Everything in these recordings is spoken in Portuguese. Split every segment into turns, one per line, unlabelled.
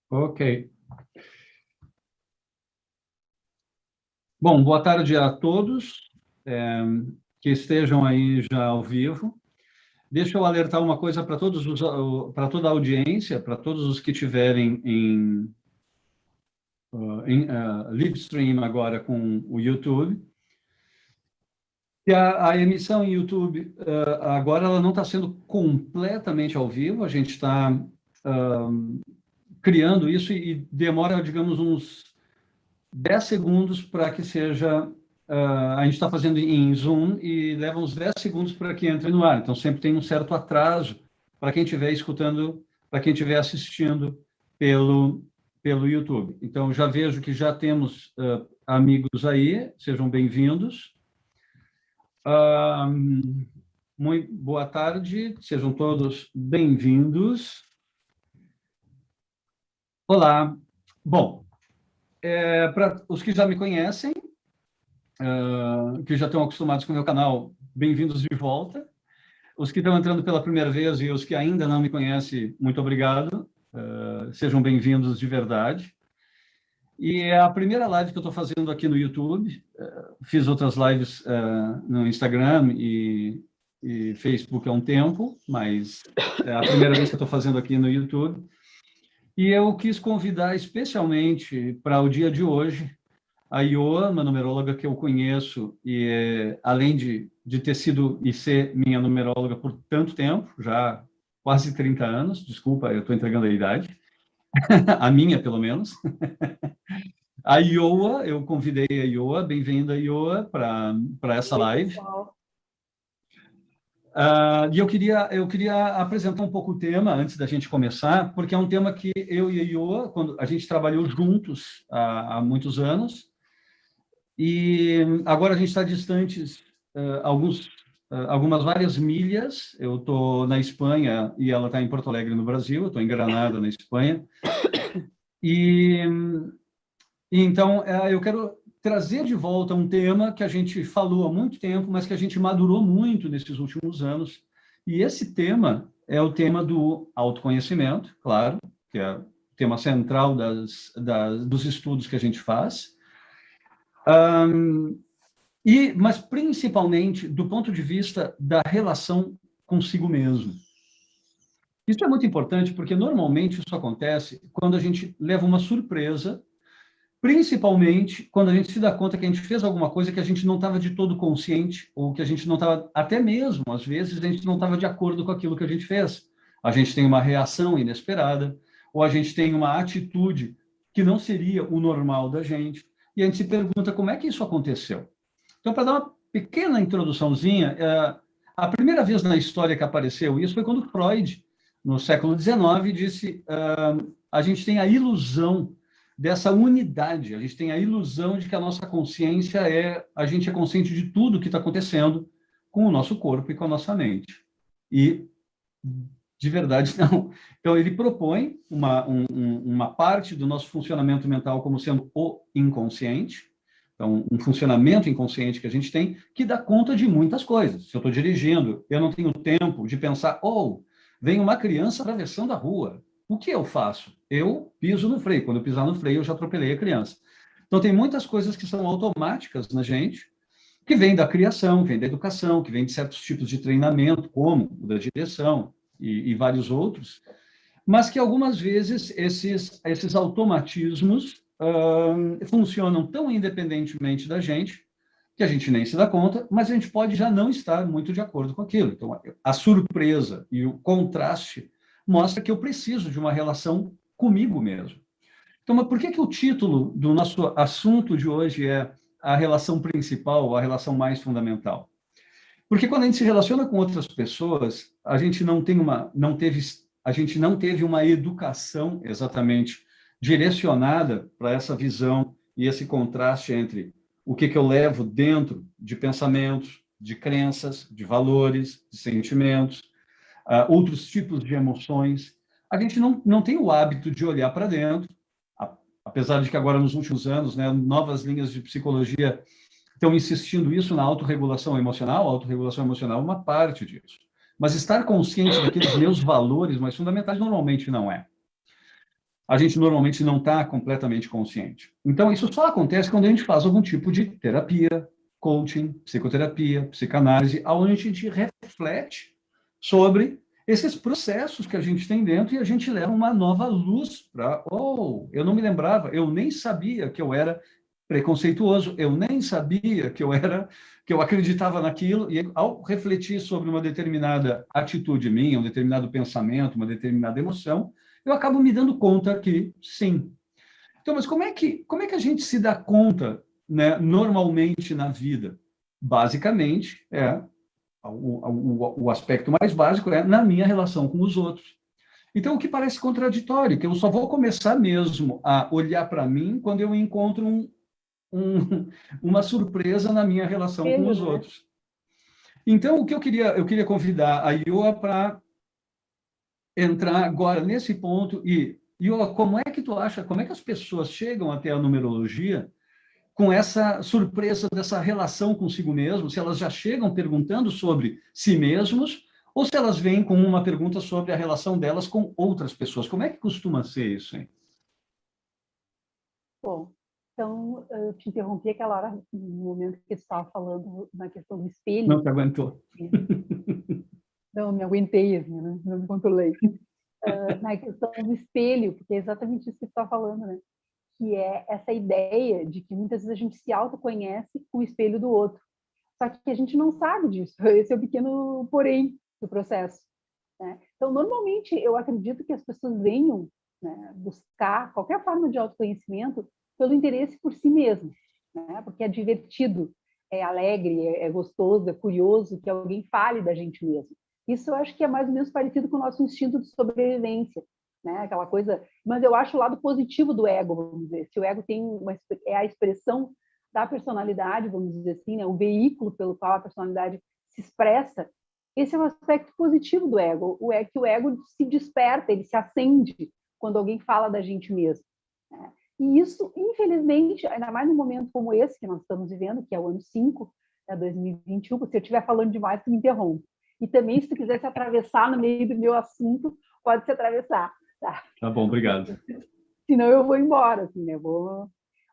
Ok. Bom, boa tarde a todos que estejam aí já ao vivo. Deixa eu alertar uma coisa para para toda a audiência, para todos os que estiverem em live stream agora com o YouTube. E a emissão em YouTube agora ela não está sendo completamente ao vivo, a gente está criando isso e demora, digamos, uns 10 segundos para que seja. A gente está fazendo em Zoom e leva uns 10 segundos para que entre no ar. Então, sempre tem um certo atraso para quem estiver escutando, para quem estiver assistindo pelo YouTube. Então, já vejo que já temos amigos aí, sejam bem-vindos. Muito boa tarde, sejam todos bem-vindos. Olá. Bom, para os que já me conhecem, que já estão acostumados com o meu canal, bem-vindos de volta. Os que estão entrando pela primeira vez e os que ainda não me conhecem, muito obrigado. Sejam bem-vindos de verdade. E é a primeira live que eu estou fazendo aqui no YouTube. Fiz outras lives no Instagram e Facebook há um tempo, mas é a primeira vez que eu estou fazendo aqui no YouTube. E eu quis convidar especialmente para o dia de hoje a Ioa, uma numeróloga que eu conheço, e além de ter sido e ser minha numeróloga por tanto tempo, já quase 30 anos, desculpa, eu estou entregando a idade, a minha, pelo menos. A Ioa, eu convidei a Ioa, bem-vinda, Ioa, para essa live. E eu queria apresentar um pouco o tema antes da gente começar, porque é um tema que eu e a Ioa, quando a gente trabalhou juntos há muitos anos, e agora a gente está distantes algumas várias milhas. Eu estou na Espanha e ela está em Porto Alegre, no Brasil. Eu estou em Granada, na Espanha. E então eu quero trazer de volta um tema que a gente falou há muito tempo, mas que a gente madurou muito nesses últimos anos. E esse tema é o tema do autoconhecimento, claro, que é o tema central dos estudos que a gente faz. Mas principalmente do ponto de vista da relação consigo mesmo. Isso é muito importante porque normalmente isso acontece quando a gente leva uma surpresa, principalmente quando a gente se dá conta que a gente fez alguma coisa que a gente não estava de todo consciente, ou que a gente não estava, até mesmo, às vezes, a gente não estava de acordo com aquilo que a gente fez. A gente tem uma reação inesperada, ou a gente tem uma atitude que não seria o normal da gente, e a gente se pergunta como é que isso aconteceu. Então, para dar uma pequena introduçãozinha, a primeira vez na história que apareceu isso foi quando Freud, no século XIX, disse a gente tem a ilusão dessa unidade, a gente tem a ilusão de que a nossa consciência a gente é consciente de tudo que está acontecendo com o nosso corpo e com a nossa mente. E, de verdade, não. Então, ele propõe uma parte do nosso funcionamento mental como sendo o inconsciente. Então, um funcionamento inconsciente que a gente tem, que dá conta de muitas coisas. Se eu estou dirigindo, eu não tenho tempo de pensar, vem uma criança atravessando a rua. O que eu faço? Eu piso no freio. Quando eu pisar no freio, eu já atropelei a criança. Então, tem muitas coisas que são automáticas na gente, que vêm da criação, vêm da educação, que vêm de certos tipos de treinamento, como o da direção e vários outros, mas que algumas vezes esses automatismos funcionam tão independentemente da gente que a gente nem se dá conta, mas a gente pode já não estar muito de acordo com aquilo. Então, a surpresa e o contraste mostra que eu preciso de uma relação comigo mesmo. Então, mas por que o título do nosso assunto de hoje é a relação principal, a relação mais fundamental? Porque quando a gente se relaciona com outras pessoas, a gente não teve uma educação exatamente direcionada para essa visão e esse contraste entre o que eu levo dentro de pensamentos, de crenças, de valores, de sentimentos, outros tipos de emoções. A gente não tem o hábito de olhar para dentro, apesar de que agora, nos últimos anos, né, novas linhas de psicologia estão insistindo isso na autorregulação emocional. A autorregulação emocional é uma parte disso. Mas estar consciente daqueles meus valores mais fundamentais normalmente não é. a gente normalmente não está completamente consciente. Então, isso só acontece quando a gente faz algum tipo de terapia, coaching, psicoterapia, psicanálise, onde a gente reflete sobre esses processos que a gente tem dentro e a gente leva uma nova luz para, eu não me lembrava, eu nem sabia que eu era preconceituoso, eu nem sabia que eu acreditava naquilo, e ao refletir sobre uma determinada atitude minha, um determinado pensamento, uma determinada emoção, eu acabo me dando conta que sim. Então, mas como é que a gente se dá conta, né, normalmente na vida? Basicamente, o aspecto mais básico é na minha relação com os outros. Então, o que parece contraditório, que eu só vou começar mesmo a olhar para mim quando eu encontro uma surpresa na minha relação com os outros. Então, o que eu queria convidar a Ioa para entrar agora nesse ponto Ioa, como é que tu acha, como é que as pessoas chegam até a numerologia com essa surpresa dessa relação consigo mesmo, se elas já chegam perguntando sobre si mesmos, ou se elas vêm com uma pergunta sobre a relação delas com outras pessoas. Como é que costuma ser isso, hein?
Bom, então, eu te interrompi aquela hora, no momento que você estava falando na questão do espelho.
Não te aguentou.
Não, me aguentei, assim, né? Não me controlei. Na questão do espelho, porque é exatamente isso que você está falando, né? Que é essa ideia de que muitas vezes a gente se autoconhece com o espelho do outro. Só que a gente não sabe disso. Esse é o pequeno porém do processo, né? Então, normalmente, eu acredito que as pessoas venham, né, buscar qualquer forma de autoconhecimento pelo interesse por si mesmo, né? Porque é divertido, é alegre, é gostoso, é curioso que alguém fale da gente mesmo. Isso eu acho que é mais ou menos parecido com o nosso instinto de sobrevivência, né? Aquela coisa. Mas eu acho o lado positivo do ego, vamos dizer. Se o ego é a expressão da personalidade, vamos dizer assim, né? O veículo pelo qual a personalidade se expressa, esse é um aspecto positivo do ego. É que o ego se desperta, ele se acende quando alguém fala da gente mesmo, né? E isso, infelizmente, ainda mais num momento como esse que nós estamos vivendo, que é o ano 5, né, 2021, se eu estiver falando demais, tu me interrompe. E também, se tu quiser se atravessar no meio do meu assunto, pode se atravessar.
Tá bom, obrigado.
Senão eu vou embora, assim, né?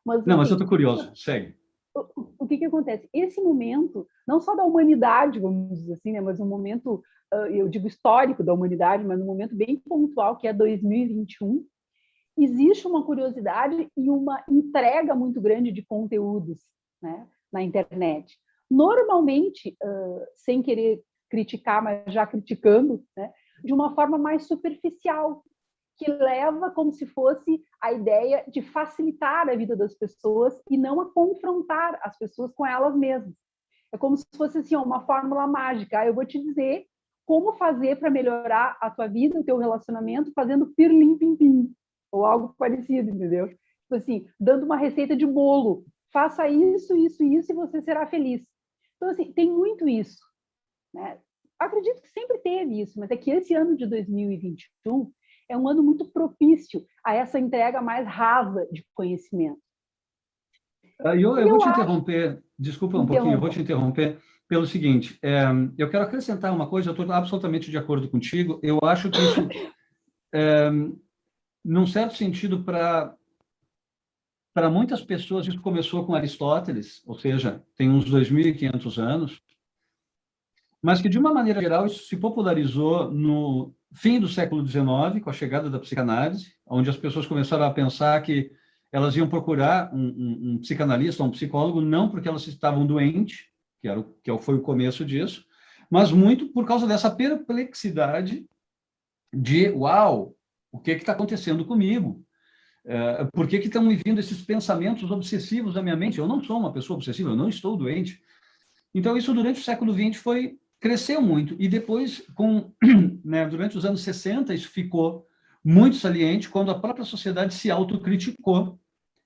Mas,
Não, mas eu
assim,
estou curioso, segue.
o que acontece? Esse momento, não só da humanidade, vamos dizer assim, né, mas um momento, eu digo histórico da humanidade, mas um momento bem pontual, que é 2021, existe uma curiosidade e uma entrega muito grande de conteúdos, né, na internet. Normalmente, sem querer criticar, mas já criticando, né, de uma forma mais superficial, que leva como se fosse a ideia de facilitar a vida das pessoas e não a confrontar as pessoas com elas mesmas. É como se fosse assim, uma fórmula mágica. Eu vou te dizer como fazer para melhorar a tua vida, o teu relacionamento, fazendo pirlim-pim-pim, ou algo parecido, entendeu? Tipo assim, dando uma receita de bolo. Faça isso, isso, isso e você será feliz. Então, assim, tem muito isso, né? Acredito que sempre teve isso, mas é que esse ano de 2021 é um ano muito propício a essa entrega mais rasa de conhecimento.
Eu vou te interromper, desculpa um pouquinho, eu vou te interromper pelo seguinte, eu quero acrescentar uma coisa, eu estou absolutamente de acordo contigo, eu acho que isso, num certo sentido, para muitas pessoas, isso começou com Aristóteles, ou seja, tem uns 2.500 anos, mas que, de uma maneira geral, isso se popularizou no fim do século XIX, com a chegada da psicanálise, onde as pessoas começaram a pensar que elas iam procurar um psicanalista, um psicólogo, não porque elas estavam doentes, foi o começo disso, mas muito por causa dessa perplexidade de, uau, o que está acontecendo comigo? Por que estão me vindo esses pensamentos obsessivos da minha mente? Eu não sou uma pessoa obsessiva, eu não estou doente. Então, isso durante o século XX cresceu muito. E depois, né, durante os anos 60, isso ficou muito saliente quando a própria sociedade se autocriticou.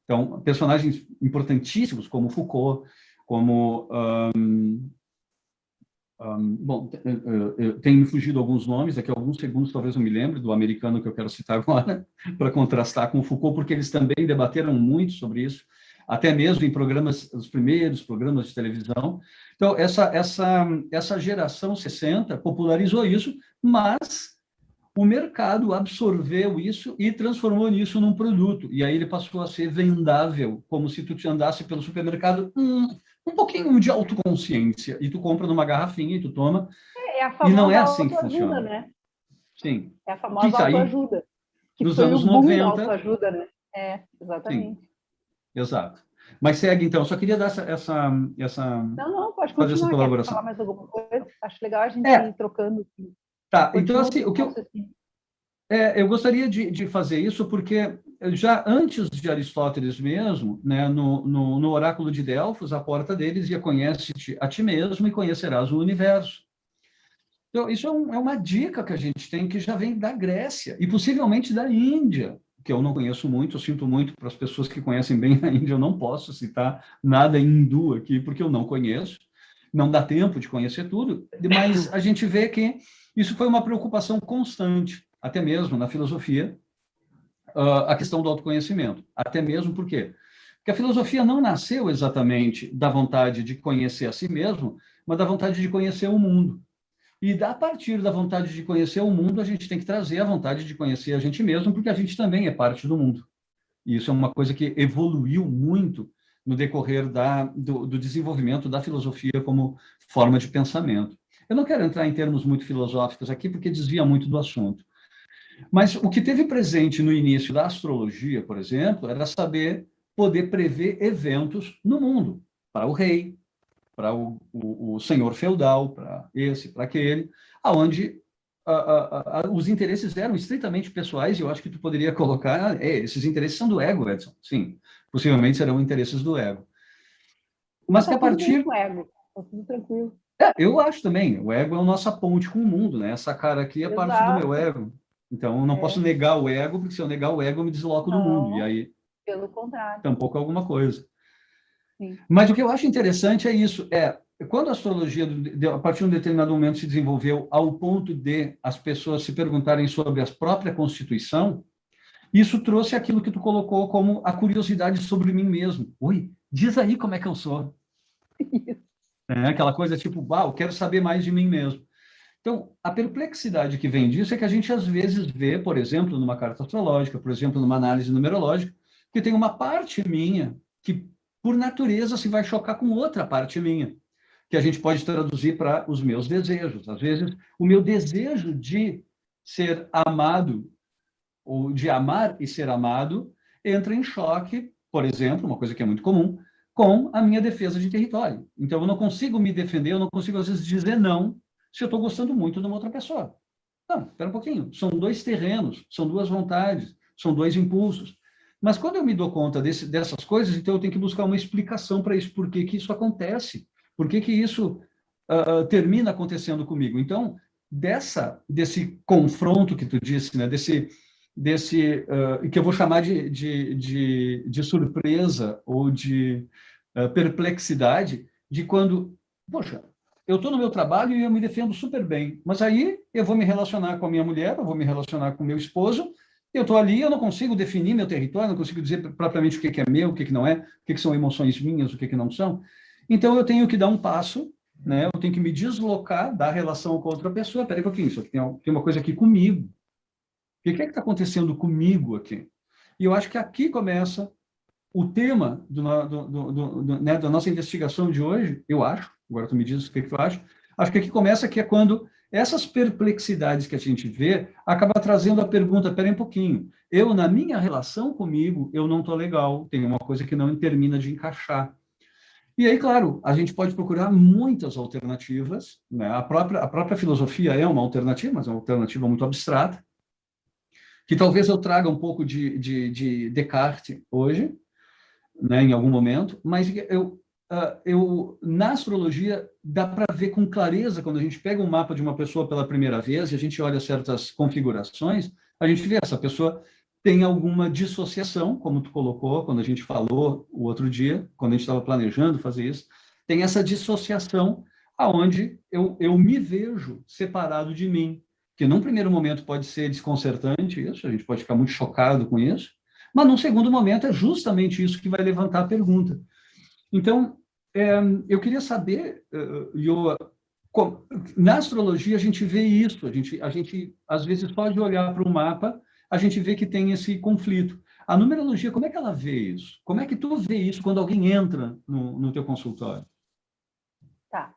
Então, personagens importantíssimos como Foucault, como... bom, tem me fugido alguns nomes, daqui a alguns segundos talvez eu me lembre do americano que eu quero citar agora, para contrastar com Foucault, porque eles também debateram muito sobre isso, até mesmo em os primeiros programas de televisão. Então, essa geração 60 popularizou isso, mas o mercado absorveu isso e transformou nisso num produto. E aí ele passou a ser vendável, como se tu te andasse pelo supermercado, um pouquinho de autoconsciência. E tu compra numa garrafinha e tu toma.
É a
E não é
famosa
assim que
autoajuda,
funciona.
né?
Sim.
É a
Que
famosa
está aí
autoajuda, que
nos
foi o
anos
boom da
90.
autoajuda, né?
Sim,
Exatamente.
exato. Mas segue, então. Só queria dar
Não, pode
fazer essa
continuar. Quer falar
colaboração.
mais alguma coisa? Acho legal a gente
É,
ir trocando.
tá. Então,
Continua
assim,
o raciocínio.
eu gostaria de fazer isso porque já antes de Aristóteles mesmo, né, no oráculo de Delfos, a porta deles dizia: conhece-te a ti mesmo e conhecerás o universo. Então, isso é uma dica que a gente tem que já vem da Grécia e possivelmente da Índia, que eu não conheço muito, eu sinto muito para as pessoas que conhecem bem a Índia, eu não posso citar nada hindu aqui, porque eu não conheço, não dá tempo de conhecer tudo, mas a gente vê que isso foi uma preocupação constante, até mesmo na filosofia, a questão do autoconhecimento, até mesmo por quê? Porque a filosofia não nasceu exatamente da vontade de conhecer a si mesmo, mas da vontade de conhecer o mundo. E a partir da vontade de conhecer o mundo, a gente tem que trazer a vontade de conhecer a gente mesmo, porque a gente também é parte do mundo. E isso é uma coisa que evoluiu muito no decorrer do desenvolvimento da filosofia como forma de pensamento. Eu não quero entrar em termos muito filosóficos aqui, porque desvia muito do assunto. Mas o que teve presente no início da astrologia, por exemplo, era saber poder prever eventos no mundo, para o rei, para o senhor feudal, para esse, para aquele, aonde os interesses eram estritamente pessoais, e eu acho que tu poderia colocar, esses interesses são do ego, Edson. Sim, possivelmente serão interesses do ego.
Mas
Mas que
tá
a
tudo bem
partir...
com o ego. Tá tudo tranquilo.
eu acho também, o ego é a nossa ponte com o mundo, né? Essa cara aqui é parte do meu
Exato.
ego. Então, eu não posso
É.
negar o ego, porque se eu negar o ego, eu me desloco do mundo, e
Não,
aí
pelo contrário.
tampouco é alguma coisa.
Sim.
Mas o que eu acho interessante é isso, quando a astrologia, a partir de um determinado momento, se desenvolveu ao ponto de as pessoas se perguntarem sobre a própria Constituição, isso trouxe aquilo que tu colocou como a curiosidade sobre mim mesmo. Oi, diz aí como é que eu sou. Aquela coisa tipo, eu quero saber mais de mim mesmo. Então, a perplexidade que vem disso é que a gente, às vezes, vê, por exemplo, numa carta astrológica, por exemplo, numa análise numerológica, que tem uma parte minha que, por natureza, se vai chocar com outra parte minha, que a gente pode traduzir para os meus desejos. Às vezes, o meu desejo de ser amado, ou de amar e ser amado, entra em choque, por exemplo, uma coisa que é muito comum, com a minha defesa de território. Então, eu não consigo me defender, eu não consigo, às vezes, dizer não se eu estou gostando muito de uma outra pessoa. Não, espera um pouquinho. São dois terrenos, são duas vontades, são dois impulsos. Mas quando eu me dou conta dessas coisas, então eu tenho que buscar uma explicação para isso. Por que que isso acontece? Por que que isso termina acontecendo comigo? Então, desse confronto que tu disse, né? Que eu vou chamar de surpresa ou de perplexidade, de quando, poxa, eu estou no meu trabalho e eu me defendo super bem, mas aí eu vou me relacionar com a minha mulher, eu vou me relacionar com o meu esposo, eu estou ali, eu não consigo definir meu território, não consigo dizer propriamente o que é meu, o que não é, o que são emoções minhas, o que não são. Então, eu tenho que dar um passo, né? Eu tenho que me deslocar da relação com outra pessoa. Peraí um pouquinho, isso aqui tem uma coisa aqui comigo. O que é que está acontecendo comigo aqui? E eu acho que aqui começa o tema né, da nossa investigação de hoje, eu acho, agora tu me diz o que tu acha, acho que aqui começa que é quando essas perplexidades que a gente vê acaba trazendo a pergunta, peraí um pouquinho, eu na minha relação comigo, eu não estou legal, tem uma coisa que não termina de encaixar. E aí, claro, a gente pode procurar muitas alternativas, né? A própria filosofia é uma alternativa, mas é uma alternativa muito abstrata, que talvez eu traga um pouco de Descartes hoje, né, em algum momento, mas na astrologia dá para ver com clareza, quando a gente pega um mapa de uma pessoa pela primeira vez e a gente olha certas configurações, a gente vê essa pessoa tem alguma dissociação, como tu colocou, quando a gente falou o outro dia, quando a gente estava planejando fazer isso, tem essa dissociação aonde eu me vejo separado de mim, que num primeiro momento pode ser desconcertante, isso, a gente pode ficar muito chocado com isso, mas num segundo momento é justamente isso que vai levantar a pergunta. Então, eu queria saber, Ioa, Na astrologia, a gente vê isso. A gente, às vezes, pode olhar para o mapa, a gente vê que tem esse conflito. A numerologia, como é que ela vê isso? Como é que tu vê isso quando alguém entra no teu consultório?
Tá.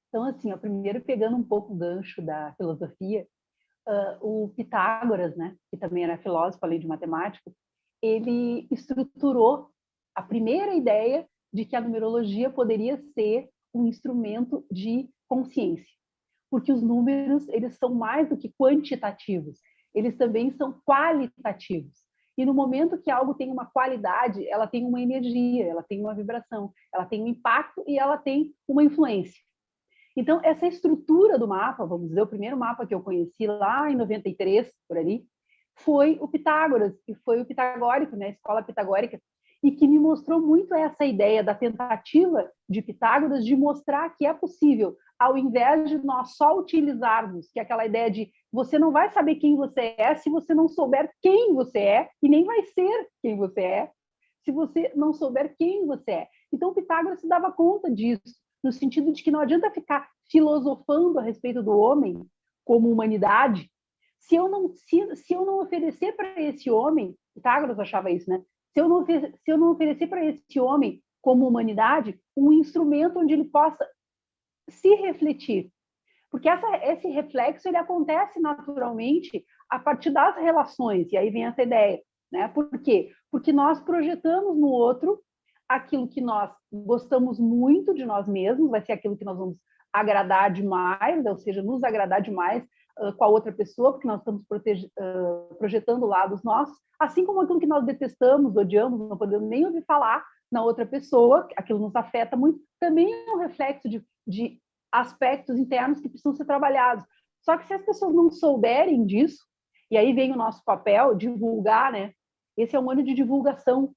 Então, assim, ó, primeiro pegando um pouco o gancho da filosofia, o Pitágoras, né, que também era filósofo, além de matemático, ele estruturou a primeira ideia de que a numerologia poderia ser um instrumento de consciência, porque os números, eles são mais do que quantitativos, eles também são qualitativos. E no momento que algo tem uma qualidade, ela tem uma energia, ela tem uma vibração, ela tem um impacto e ela tem uma influência. Então, essa estrutura do mapa, vamos dizer, o primeiro mapa que eu conheci lá em 93, por ali, foi o Pitágoras, que foi o pitagórico, né, a escola pitagórica, e que me mostrou muito essa ideia da tentativa de Pitágoras de mostrar que é possível, ao invés de nós só utilizarmos, que é aquela ideia de você não vai saber quem você é se você não souber quem você é, e nem vai ser quem você é, se você não souber quem você é. Então, Pitágoras se dava conta disso, no sentido de que não adianta ficar filosofando a respeito do homem como humanidade, se eu não oferecer para esse homem, Pitágoras achava isso, né? Se eu não oferecer para esse homem como humanidade um instrumento onde ele possa se refletir, porque esse reflexo ele acontece naturalmente a partir das relações, e aí vem essa ideia, né? Por quê? Porque nós projetamos no outro aquilo que nós gostamos muito de nós mesmos, vai ser aquilo que nós vamos agradar demais, ou seja, nos agradar demais com a outra pessoa, porque nós estamos projetando lados nossos, assim como aquilo que nós detestamos, odiamos, não podemos nem ouvir falar na outra pessoa, aquilo nos afeta muito, também é um reflexo de aspectos internos que precisam ser trabalhados. Só que se as pessoas não souberem disso, e aí vem o nosso papel, divulgar, né? Esse é um ano de divulgação,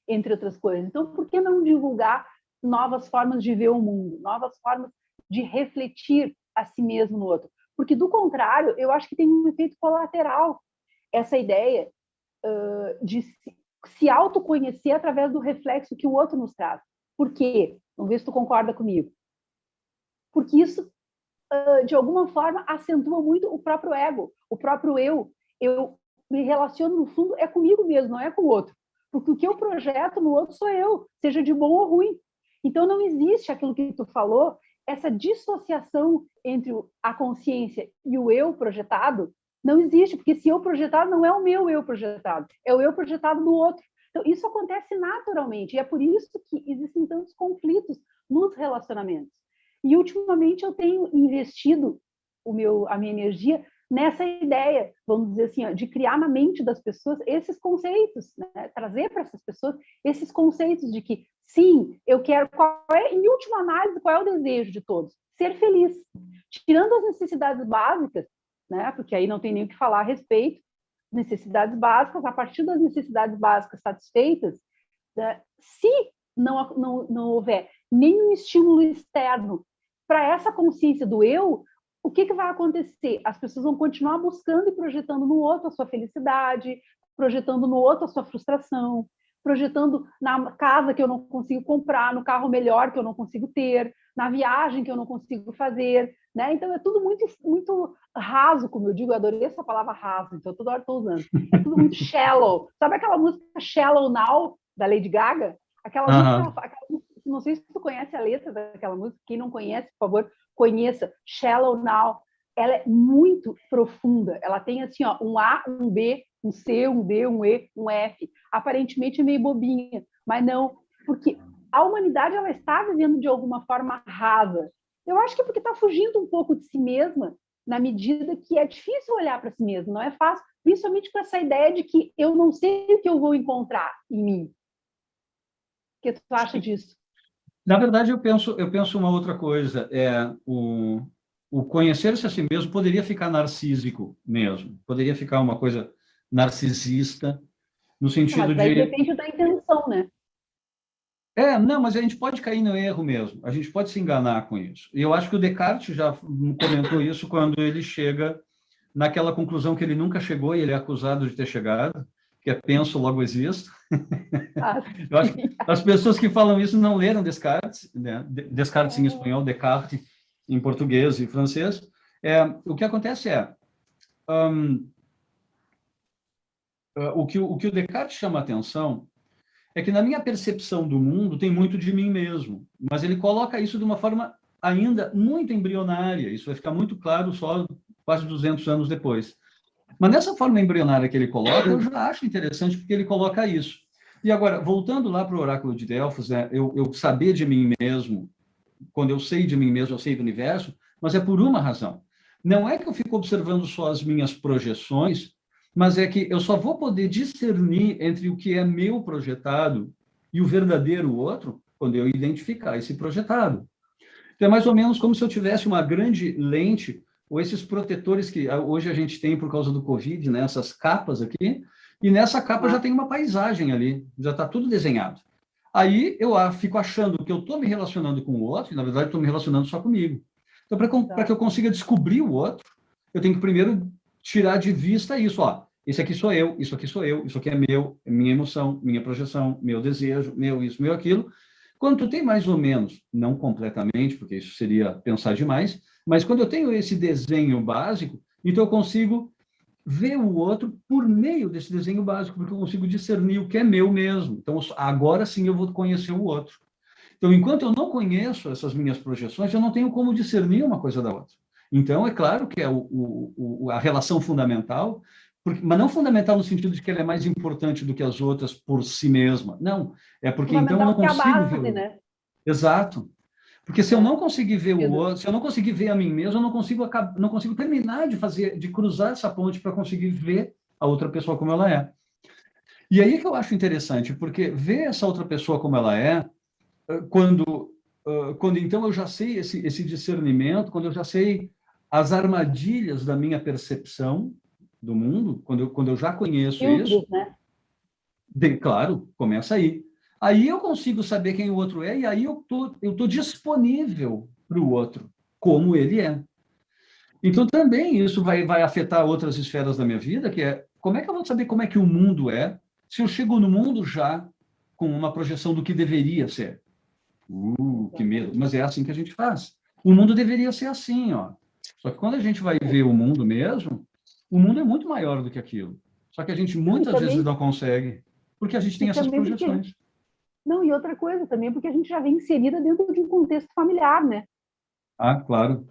entre outras coisas. Então, por que não divulgar novas formas de ver o mundo, novas formas de refletir a si mesmo no outro? Porque, do contrário, eu acho que tem um efeito colateral essa ideia de se autoconhecer através do reflexo que o outro nos traz. Por quê? Vamos ver se tu concorda comigo. Porque isso, de alguma forma, acentua muito o próprio ego, o próprio eu. Eu me relaciono, no fundo, é comigo mesmo, não é com o outro. Porque o que eu projeto no outro sou eu, seja de bom ou ruim. Então, não existe aquilo que tu falou, essa dissociação entre a consciência e o eu projetado, não existe, porque esse eu projetado não é o meu eu projetado, é o eu projetado do outro. Então, isso acontece naturalmente, e é por isso que existem tantos conflitos nos relacionamentos. E, ultimamente, eu tenho investido a minha energia nessa ideia, vamos dizer assim, de criar na mente das pessoas esses conceitos, né? Trazer para essas pessoas esses conceitos de que, sim, eu quero, em última análise, qual é o desejo de todos? Ser feliz. Tirando as necessidades básicas, né? Porque aí não tem nem o que falar a respeito, necessidades básicas, a partir das necessidades básicas satisfeitas, né? Se não houver nenhum estímulo externo para essa consciência do eu, o que vai acontecer? As pessoas vão continuar buscando e projetando no outro a sua felicidade, projetando no outro a sua frustração, projetando na casa que eu não consigo comprar, no carro melhor que eu não consigo ter, na viagem que eu não consigo fazer, né? Então é tudo muito, muito raso, como eu digo, eu adorei essa palavra raso, então toda hora estou usando. É tudo muito shallow. Sabe aquela música Shallow Now, da Lady Gaga? Aquela música, não sei se tu conhece a letra daquela música, quem não conhece, por favor, conheça, Shallow Now. Ela é muito profunda, ela tem assim, ó, um A, um B, um C, um D, um E, um F. Aparentemente é meio bobinha, mas não, porque a humanidade ela está vivendo de alguma forma rasa. Eu acho que é porque está fugindo um pouco de si mesma, na medida que é difícil olhar para si mesma, não é fácil, principalmente com essa ideia de que eu não sei o que eu vou encontrar em mim. O que tu acha disso?
Na verdade, eu penso uma outra coisa. O conhecer-se a si mesmo poderia ficar narcísico mesmo. Poderia ficar uma coisa narcisista, no sentido
mas aí
de...
depende da intenção, né?
Não, mas a gente pode cair no erro mesmo. A gente pode se enganar com isso. E eu acho que o Descartes já comentou isso quando ele chega naquela conclusão que ele nunca chegou e ele é acusado de ter chegado, que é penso, logo existo. Eu acho que as pessoas que falam isso não leram Descartes, né? Descartes em espanhol, Descartes, em português e francês. O que acontece hum, o que o Descartes chama a atenção é que na minha percepção do mundo tem muito de mim mesmo, mas ele coloca isso de uma forma ainda muito embrionária. Isso vai ficar muito claro só quase 200 anos depois. Mas nessa forma embrionária que ele coloca, eu já acho interessante porque ele coloca isso. E agora, voltando lá para o oráculo de Delfos, né, eu saber de mim mesmo, quando eu sei de mim mesmo, eu sei do universo, mas é por uma razão. Não é que eu fico observando só as minhas projeções, mas é que eu só vou poder discernir entre o que é meu projetado e o verdadeiro outro quando eu identificar esse projetado. Então, é mais ou menos como se eu tivesse uma grande lente, ou esses protetores que hoje a gente tem por causa do Covid, né, essas capas aqui, e nessa capa já tem uma paisagem ali, já está tudo desenhado. Aí eu fico achando que eu estou me relacionando com o outro, e na verdade estou me relacionando só comigo. Então, para que eu consiga descobrir o outro, eu tenho que primeiro tirar de vista isso. Ó, esse aqui sou eu, isso aqui sou eu, isso aqui é meu, é minha emoção, minha projeção, meu desejo, meu isso, meu aquilo. Quando tu tem mais ou menos, não completamente, porque isso seria pensar demais, mas quando eu tenho esse desenho básico, então eu consigo ver o outro por meio desse desenho básico, porque eu consigo discernir o que é meu mesmo. Então, agora sim eu vou conhecer o outro. Então, enquanto eu não conheço essas minhas projeções, eu não tenho como discernir uma coisa da outra. Então, é claro que é a relação fundamental, mas não fundamental no sentido de que ela é mais importante do que as outras por si mesma. Não, é porque então eu não
Fundamental que é a
consigo ver
base,
o outro.
né?
Exato. Porque se eu não conseguir ver o outro, se eu não conseguir ver a mim mesmo, eu não consigo terminar de cruzar essa ponte para conseguir ver a outra pessoa como ela é. E aí que eu acho interessante, porque ver essa outra pessoa como ela é, quando, quando então eu já sei esse discernimento, quando eu já sei as armadilhas da minha percepção do mundo, quando eu já conheço isso,
Filtros, né?
claro, começa aí. Aí eu consigo saber quem o outro é, e aí eu tô disponível para o outro, como ele é. Então também isso vai afetar outras esferas da minha vida, que é como é que eu vou saber como é que o mundo é, se eu chego no mundo já com uma projeção do que deveria ser. Que medo. Mas é assim que a gente faz. O mundo deveria ser assim, ó. Só que quando a gente vai ver o mundo mesmo, o mundo é muito maior do que aquilo. Só que a gente
Não, e
muitas vezes
também,
não consegue, porque a gente
e
tem essas
também porque.
projeções.
Não, e outra coisa também, porque a gente já vem inserida dentro de um contexto familiar, né?
Ah, claro.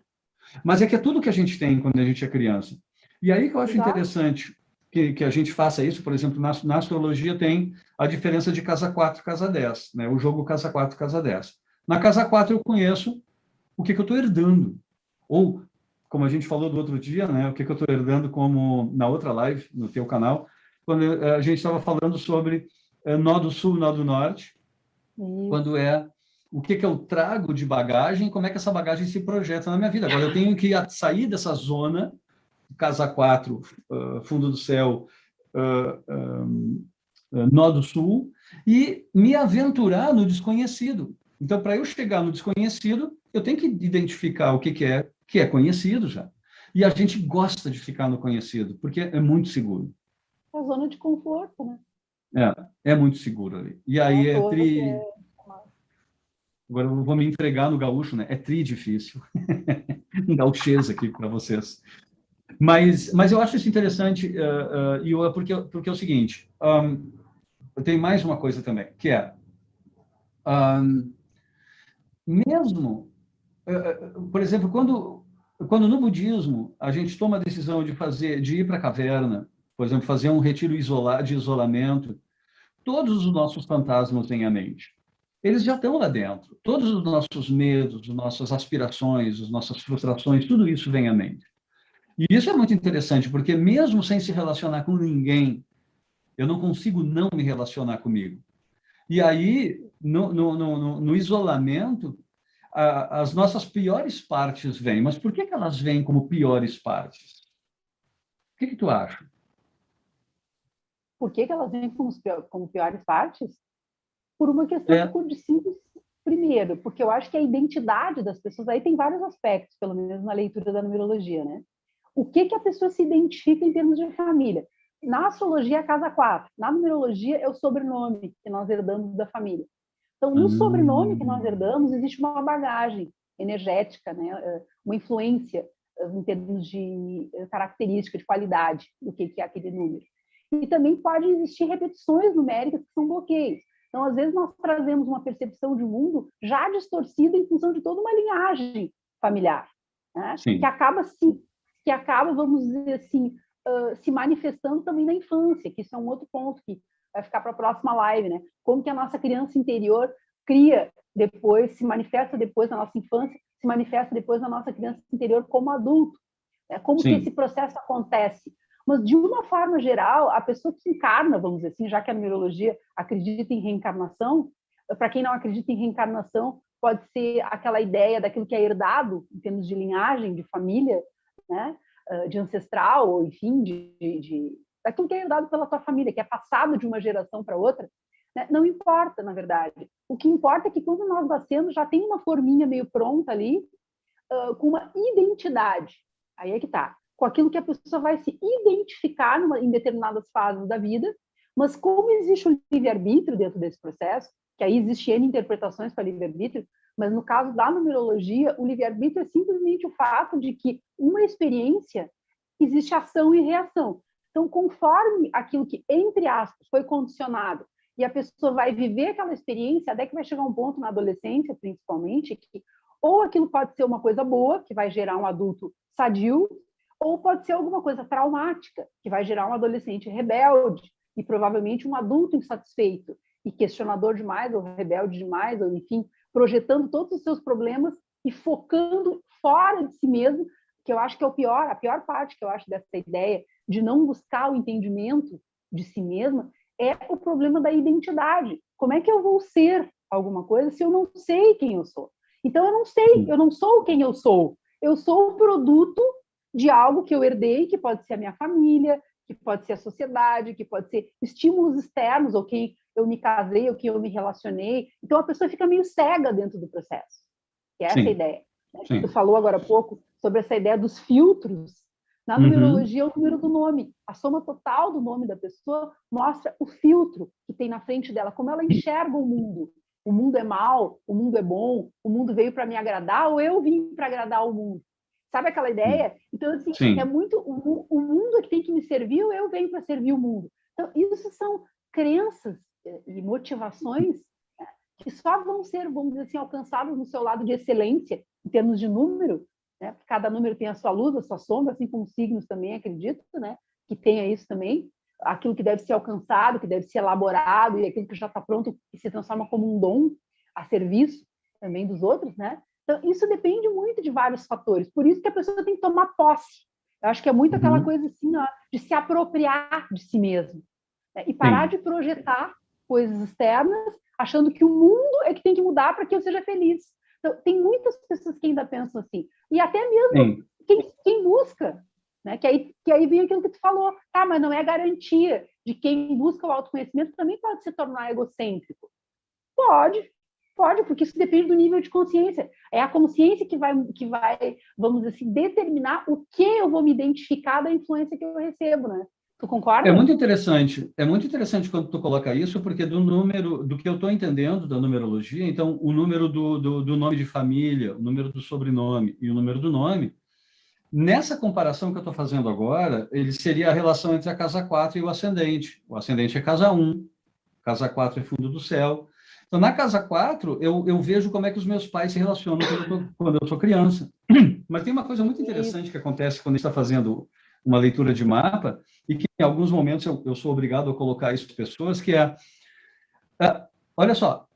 Mas é que é tudo que a gente tem quando a gente é criança. E aí que eu acho
Exato.
interessante que a gente faça isso, por exemplo, na astrologia tem a diferença de casa 4 casa 10, né? O jogo casa 4 casa 10. Na casa 4 eu conheço o que eu estou herdando. Ou, como a gente falou do outro dia, né? O que eu estou herdando, como na outra live, no teu canal, quando a gente estava falando sobre nó do sul, nó do norte,
Isso.
quando é o que eu trago de bagagem, como é que essa bagagem se projeta na minha vida. Agora, eu tenho que sair dessa zona, casa 4, fundo do céu, nó do sul, e me aventurar no desconhecido. Então, para eu chegar no desconhecido, eu tenho que identificar o que é conhecido já. E a gente gosta de ficar no conhecido, porque é muito seguro.
É a zona de conforto, né?
É muito seguro ali. E
Não é à
aí
toa que é.
agora eu vou me entregar no gaúcho, né? É tri difícil. Um gauchês aqui para vocês. Mas eu acho isso interessante, porque é o seguinte, eu tenho mais uma coisa também, que é, mesmo, por exemplo, quando no budismo a gente toma a decisão de ir para a caverna, por exemplo, fazer um retiro de isolamento, todos os nossos fantasmas vêm à mente. Eles já estão lá dentro. Todos os nossos medos, as nossas aspirações, as nossas frustrações, tudo isso vem à mente. E isso é muito interessante, porque mesmo sem se relacionar com ninguém, eu não consigo não me relacionar comigo. E aí, no isolamento, as nossas piores partes vêm. Mas por que elas vêm como piores partes? O que tu acha?
Por que elas vêm como piores partes? Por uma questão
É,
de simples. Primeiro, porque eu acho que a identidade das pessoas, aí tem vários aspectos, pelo menos na leitura da numerologia, né? O que a pessoa se identifica em termos de família? Na astrologia, é a casa 4. Na numerologia, é o sobrenome que nós herdamos da família. Então, no sobrenome que nós herdamos, existe uma bagagem. energética, né? Uma influência em termos de característica, de qualidade do que é aquele número. E também pode existir repetições numéricas que são bloqueios. Então, às vezes, nós trazemos uma percepção de mundo já distorcida em função de toda uma linhagem familiar, né? Que acaba, vamos dizer assim, se manifestando também na infância, que isso é um outro ponto que vai ficar para a próxima live, né? Como que a nossa criança interior cria depois, se manifesta depois na nossa infância, se manifesta depois na nossa criança interior como adulto, né? Como que esse processo acontece? Mas, de uma forma geral, a pessoa que encarna, vamos dizer assim, já que a numerologia acredita em reencarnação, para quem não acredita em reencarnação, pode ser aquela ideia daquilo que é herdado, em termos de linhagem, de família, né? De ancestral, ou enfim, daquilo que é herdado pela tua família, que é passado de uma geração para outra, né? Não importa, na verdade. O que importa é que quando nós nascemos já tem uma forminha meio pronta ali, com uma identidade. Aí é que está. Com aquilo que a pessoa vai se identificar em determinadas fases da vida, mas como existe o livre-arbítrio dentro desse processo, que aí existe N interpretações para livre-arbítrio, mas no caso da numerologia, o livre-arbítrio é simplesmente o fato de que uma experiência existe ação e reação. Então, conforme aquilo que, entre aspas, foi condicionado, e a pessoa vai viver aquela experiência, até que vai chegar um ponto na adolescência, principalmente, que ou aquilo pode ser uma coisa boa, que vai gerar um adulto sadio, ou pode ser alguma coisa traumática, que vai gerar um adolescente rebelde e provavelmente um adulto insatisfeito e questionador demais, ou rebelde demais, ou enfim, projetando todos os seus problemas e focando fora de si mesmo, que eu acho que é a pior parte que eu acho dessa ideia de não buscar o entendimento de si mesma, é o problema da identidade. Como é que eu vou ser alguma coisa se eu não sei quem eu sou? Então, eu não sou quem eu sou o produto de algo que eu herdei, que pode ser a minha família, que pode ser a sociedade, que pode ser estímulos externos, ou quem eu me casei, ou quem eu me relacionei. Então, a pessoa fica meio cega dentro do processo. Que é essa a ideia. Sim. Tu falou agora há pouco sobre essa ideia dos filtros. Na numerologia, é o número do nome. A soma total do nome da pessoa mostra o filtro que tem na frente dela, como ela enxerga o mundo. O mundo é mal, o mundo é bom, o mundo veio para me agradar, ou eu vim para agradar o mundo. Sabe aquela ideia? Então, assim, é muito... O mundo é que tem que me servir, ou eu venho para servir o mundo. Então, isso são crenças e motivações, né, que só vão ser, vamos dizer assim, alcançadas no seu lado de excelência, em termos de número, né? Porque cada número tem a sua luz, a sua sombra, assim como os signos também, acredito, né? Que tenha isso também. Aquilo que deve ser alcançado, que deve ser elaborado, e aquilo que já está pronto, que se transforma como um dom a serviço também dos outros, né? Então, isso depende muito de vários fatores. Por isso que a pessoa tem que tomar posse. Eu acho que é muito aquela coisa assim, ó, de se apropriar de si mesmo, né? E parar de projetar coisas externas, achando que o mundo é que tem que mudar para que eu seja feliz. Então, tem muitas pessoas que ainda pensam assim. E até mesmo quem busca, né? Que aí vem aquilo que tu falou. Tá, mas não é garantia de quem busca o autoconhecimento também pode se tornar egocêntrico. Pode, porque isso depende do nível de consciência. É a consciência que vai, vamos dizer assim, determinar o que eu vou me identificar da influência que eu recebo, né? Tu concorda?
É muito interessante quando tu coloca isso, porque do que eu estou entendendo da numerologia, então, o número do nome de família, o número do sobrenome e o número do nome, nessa comparação que eu estou fazendo agora, ele seria a relação entre a casa 4 e o ascendente. O ascendente é casa 1, casa 4 é fundo do céu. Então, na casa 4, eu vejo como é que os meus pais se relacionam quando eu sou criança. Mas tem uma coisa muito interessante que acontece quando a gente está fazendo uma leitura de mapa, e que em alguns momentos eu sou obrigado a colocar isso para as pessoas, que olha só,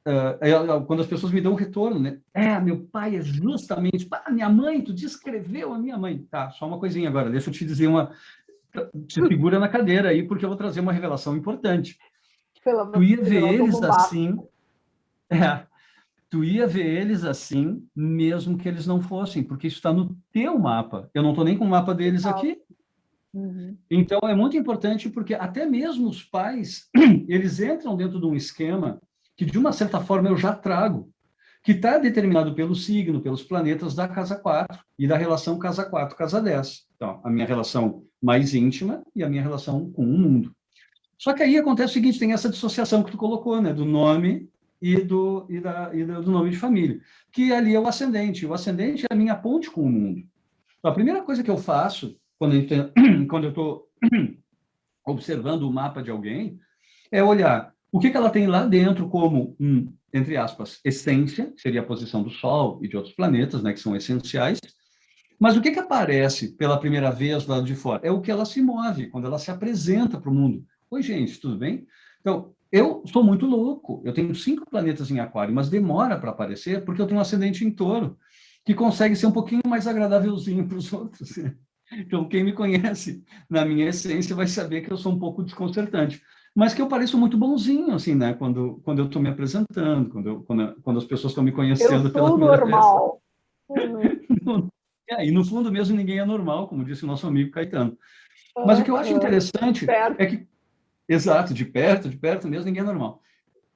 quando as pessoas me dão um retorno, né? Meu pai é justamente... minha mãe, tu descreveu a minha mãe. Tá, só uma coisinha agora, deixa eu te dizer te segura na cadeira aí, porque eu vou trazer uma revelação importante. Tu ia ver eles assim... tu ia ver eles assim, mesmo que eles não fossem, porque isso está no teu mapa. Eu não estou nem com o mapa deles aqui. Então, é muito importante, porque até mesmo os pais, eles entram dentro de um esquema que, de uma certa forma, eu já trago, que está determinado pelo signo, pelos planetas da casa 4 e da relação casa 4, casa 10. Então, a minha relação mais íntima e a minha relação com o mundo. Só que aí acontece o seguinte, tem essa dissociação que tu colocou, né, do nome do nome de família, que ali é o ascendente. O ascendente é a minha ponte com o mundo. Então, a primeira coisa que eu faço quando eu estou observando o mapa de alguém é olhar o que ela tem lá dentro como, entre aspas, essência, que seria a posição do Sol e de outros planetas, né, que são essenciais, mas o que aparece pela primeira vez do lado de fora? É o que ela se move, quando ela se apresenta para o mundo. Oi, gente, tudo bem? Então, eu sou muito louco. Eu tenho 5 planetas em aquário, mas demora para aparecer porque eu tenho um ascendente em touro, que consegue ser um pouquinho mais agradávelzinho para os outros. Então, quem me conhece na minha essência vai saber que eu sou um pouco desconcertante. Mas que eu pareço muito bonzinho, assim, né? Quando eu estou me apresentando, quando as pessoas estão me conhecendo
Eu
pela
sou
primeira vez.
normal. Uhum.
E no fundo mesmo ninguém é normal, como disse o nosso amigo Caetano. Mas o que eu acho
Uhum.
interessante
Certo.
é que, exato, de perto mesmo ninguém é normal.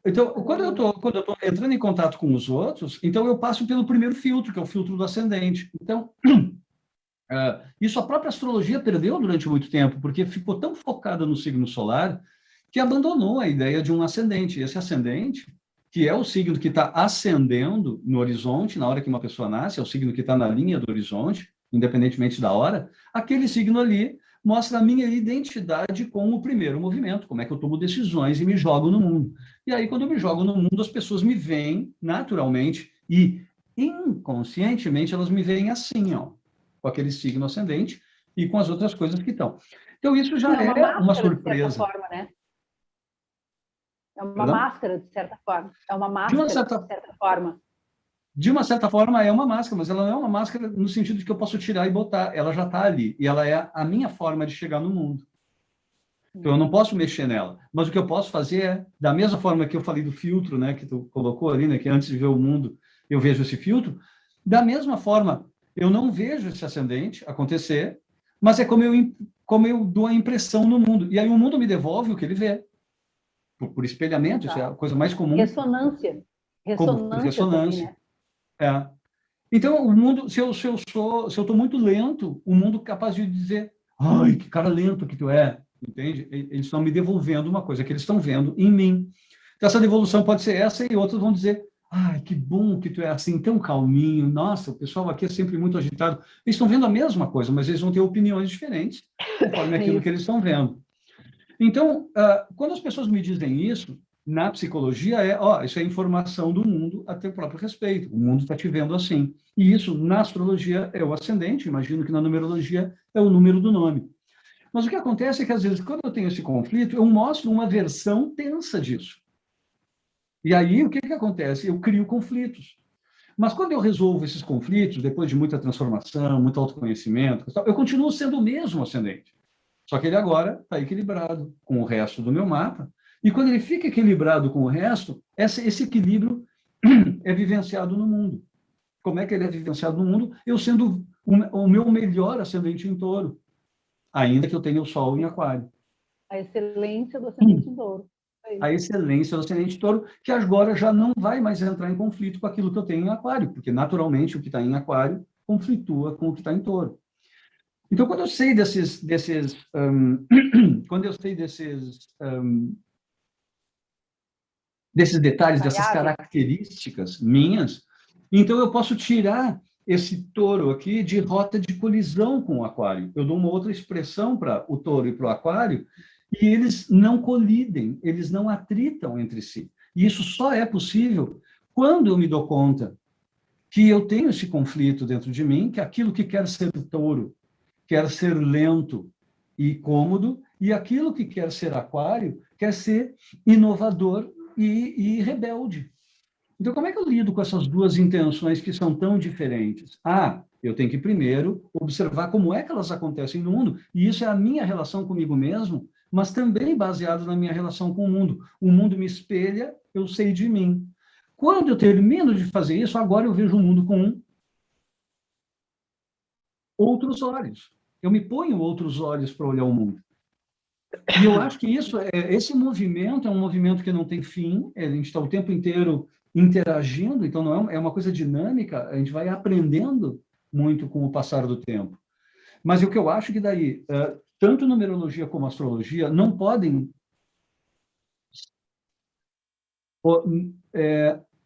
Então, quando eu tô entrando em contato com os outros, então eu passo pelo primeiro filtro, que é o filtro do ascendente. Então, isso a própria astrologia perdeu durante muito tempo, porque ficou tão focada no signo solar que abandonou a ideia de um ascendente. Esse ascendente, que é o signo que está ascendendo no horizonte, na hora que uma pessoa nasce, é o signo que está na linha do horizonte, independentemente da hora, aquele signo ali mostra a minha identidade com o primeiro movimento, como é que eu tomo decisões e me jogo no mundo. E aí, quando eu me jogo no mundo, as pessoas me veem naturalmente e inconscientemente elas me veem assim, ó, com aquele signo ascendente e com as outras coisas que estão. Então, isso já
É uma
é uma
máscara, de certa
surpresa.
forma, né? É uma
Perdão?
máscara, de certa forma. É uma
De uma
máscara, de
certa,
certa forma.
de uma certa forma, é uma máscara, mas ela não é uma máscara no sentido de que eu posso tirar e botar. Ela já está ali. E ela é a minha forma de chegar no mundo. Então, eu não posso mexer nela. Mas o que eu posso fazer é, da mesma forma que eu falei do filtro, né, que tu colocou ali, né, que antes de ver o mundo, eu vejo esse filtro, da mesma forma, eu não vejo esse ascendente acontecer, mas é como eu dou a impressão no mundo. E aí o mundo me devolve o que ele vê, por espelhamento, isso é a
Exato.
coisa mais comum,
Ressonância.
como por
Ressonância também,
ressonância.
né?
É. Então, o mundo, se eu estou muito lento, o mundo é capaz de dizer, ai, que cara lento que tu é, entende? Eles estão me devolvendo uma coisa que eles estão vendo em mim. Então, essa devolução pode ser essa e outros vão dizer, ai, que bom que tu é assim, tão calminho, nossa, o pessoal aqui é sempre muito agitado. Eles estão vendo a mesma coisa, mas eles vão ter opiniões diferentes conforme
É
aquilo que
isso.
eles estão vendo. Então, quando as pessoas me dizem isso, na psicologia isso é informação do mundo a teu próprio respeito. O mundo está te vendo assim. E isso, na astrologia, é o ascendente. Imagino que na numerologia é o número do nome. Mas o que acontece é que, às vezes, quando eu tenho esse conflito, eu mostro uma versão tensa disso. E aí, o que acontece? Eu crio conflitos. Mas quando eu resolvo esses conflitos, depois de muita transformação, muito autoconhecimento, eu continuo sendo o mesmo ascendente. Só que ele agora está equilibrado com o resto do meu mapa. E quando ele fica equilibrado com o resto, esse equilíbrio é vivenciado no mundo. Como é que ele é vivenciado no mundo? Eu sendo o meu melhor ascendente em touro, ainda que eu tenha o sol em aquário.
A excelência do ascendente em touro. É
A
isso.
excelência do ascendente em touro, que agora já não vai mais entrar em conflito com aquilo que eu tenho em aquário, porque naturalmente o que está em aquário conflitua com o que está em touro. Então, quando eu sei quando eu sei desses detalhes, dessas
Variáveis.
características minhas, então eu posso tirar esse touro aqui de rota de colisão com o aquário. Eu dou uma outra expressão para o touro e para o aquário, e eles não colidem, eles não atritam entre si. E isso só é possível quando eu me dou conta que eu tenho esse conflito dentro de mim, que aquilo que quer ser touro quer ser lento e cômodo, e aquilo que quer ser aquário quer ser inovador e rebelde. Então, como é que eu lido com essas duas intenções que são tão diferentes? Eu tenho que primeiro observar como é que elas acontecem no mundo, e isso é a minha relação comigo mesmo, mas também baseado na minha relação com o mundo. O mundo me espelha, eu sei de mim. Quando eu termino de fazer isso, agora eu vejo o mundo com outros olhos. Eu me ponho outros olhos para olhar o mundo. E eu acho que esse movimento é um movimento que não tem fim, a gente está o tempo inteiro interagindo, então não é uma coisa dinâmica, a gente vai aprendendo muito com o passar do tempo. Mas o que eu acho que daí, tanto numerologia como astrologia não podem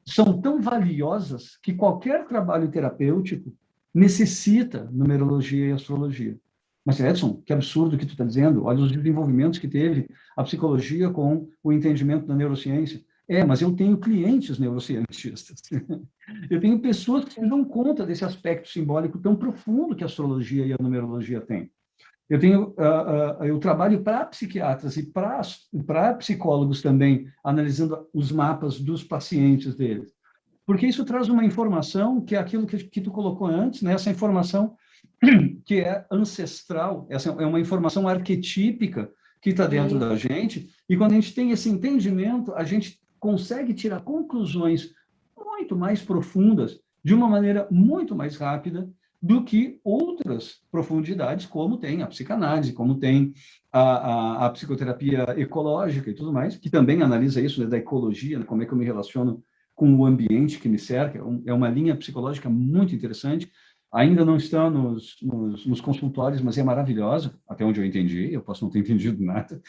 são tão valiosas que qualquer trabalho terapêutico necessita numerologia e astrologia. Mas, Edson, que absurdo que tu está dizendo. Olha os desenvolvimentos que teve a psicologia com o entendimento da neurociência. Mas eu tenho clientes neurocientistas. Eu tenho pessoas que se dão conta desse aspecto simbólico tão profundo que a astrologia e a numerologia têm. Eu trabalho para psiquiatras e para psicólogos também, analisando os mapas dos pacientes deles. Porque isso traz uma informação que é aquilo que tu colocou antes, né? Essa informação que é ancestral, essa é uma informação arquetípica que está dentro da gente, e quando a gente tem esse entendimento, a gente consegue tirar conclusões muito mais profundas, de uma maneira muito mais rápida, do que outras profundidades, como tem a psicanálise, como tem a psicoterapia ecológica e tudo mais, que também analisa isso, né, da ecologia, né, como é que eu me relaciono com o ambiente que me cerca. É uma linha psicológica muito interessante. Ainda não está nos consultórios, mas é maravilhosa, até onde eu entendi. Eu posso não ter entendido nada.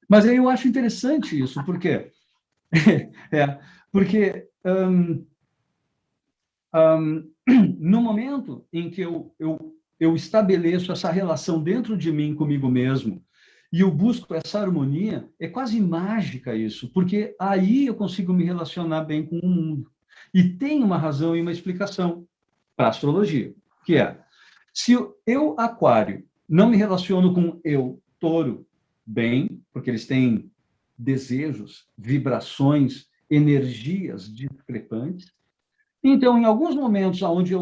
Mas aí eu acho interessante isso, porque porque no momento em que eu estabeleço essa relação dentro de mim comigo mesmo e eu busco essa harmonia, é quase mágica isso, porque aí eu consigo me relacionar bem com o mundo. E tem uma razão e uma explicação para a astrologia, que é, se eu, aquário, não me relaciono com eu, touro, bem, porque eles têm desejos, vibrações, energias discrepantes, então, em alguns momentos onde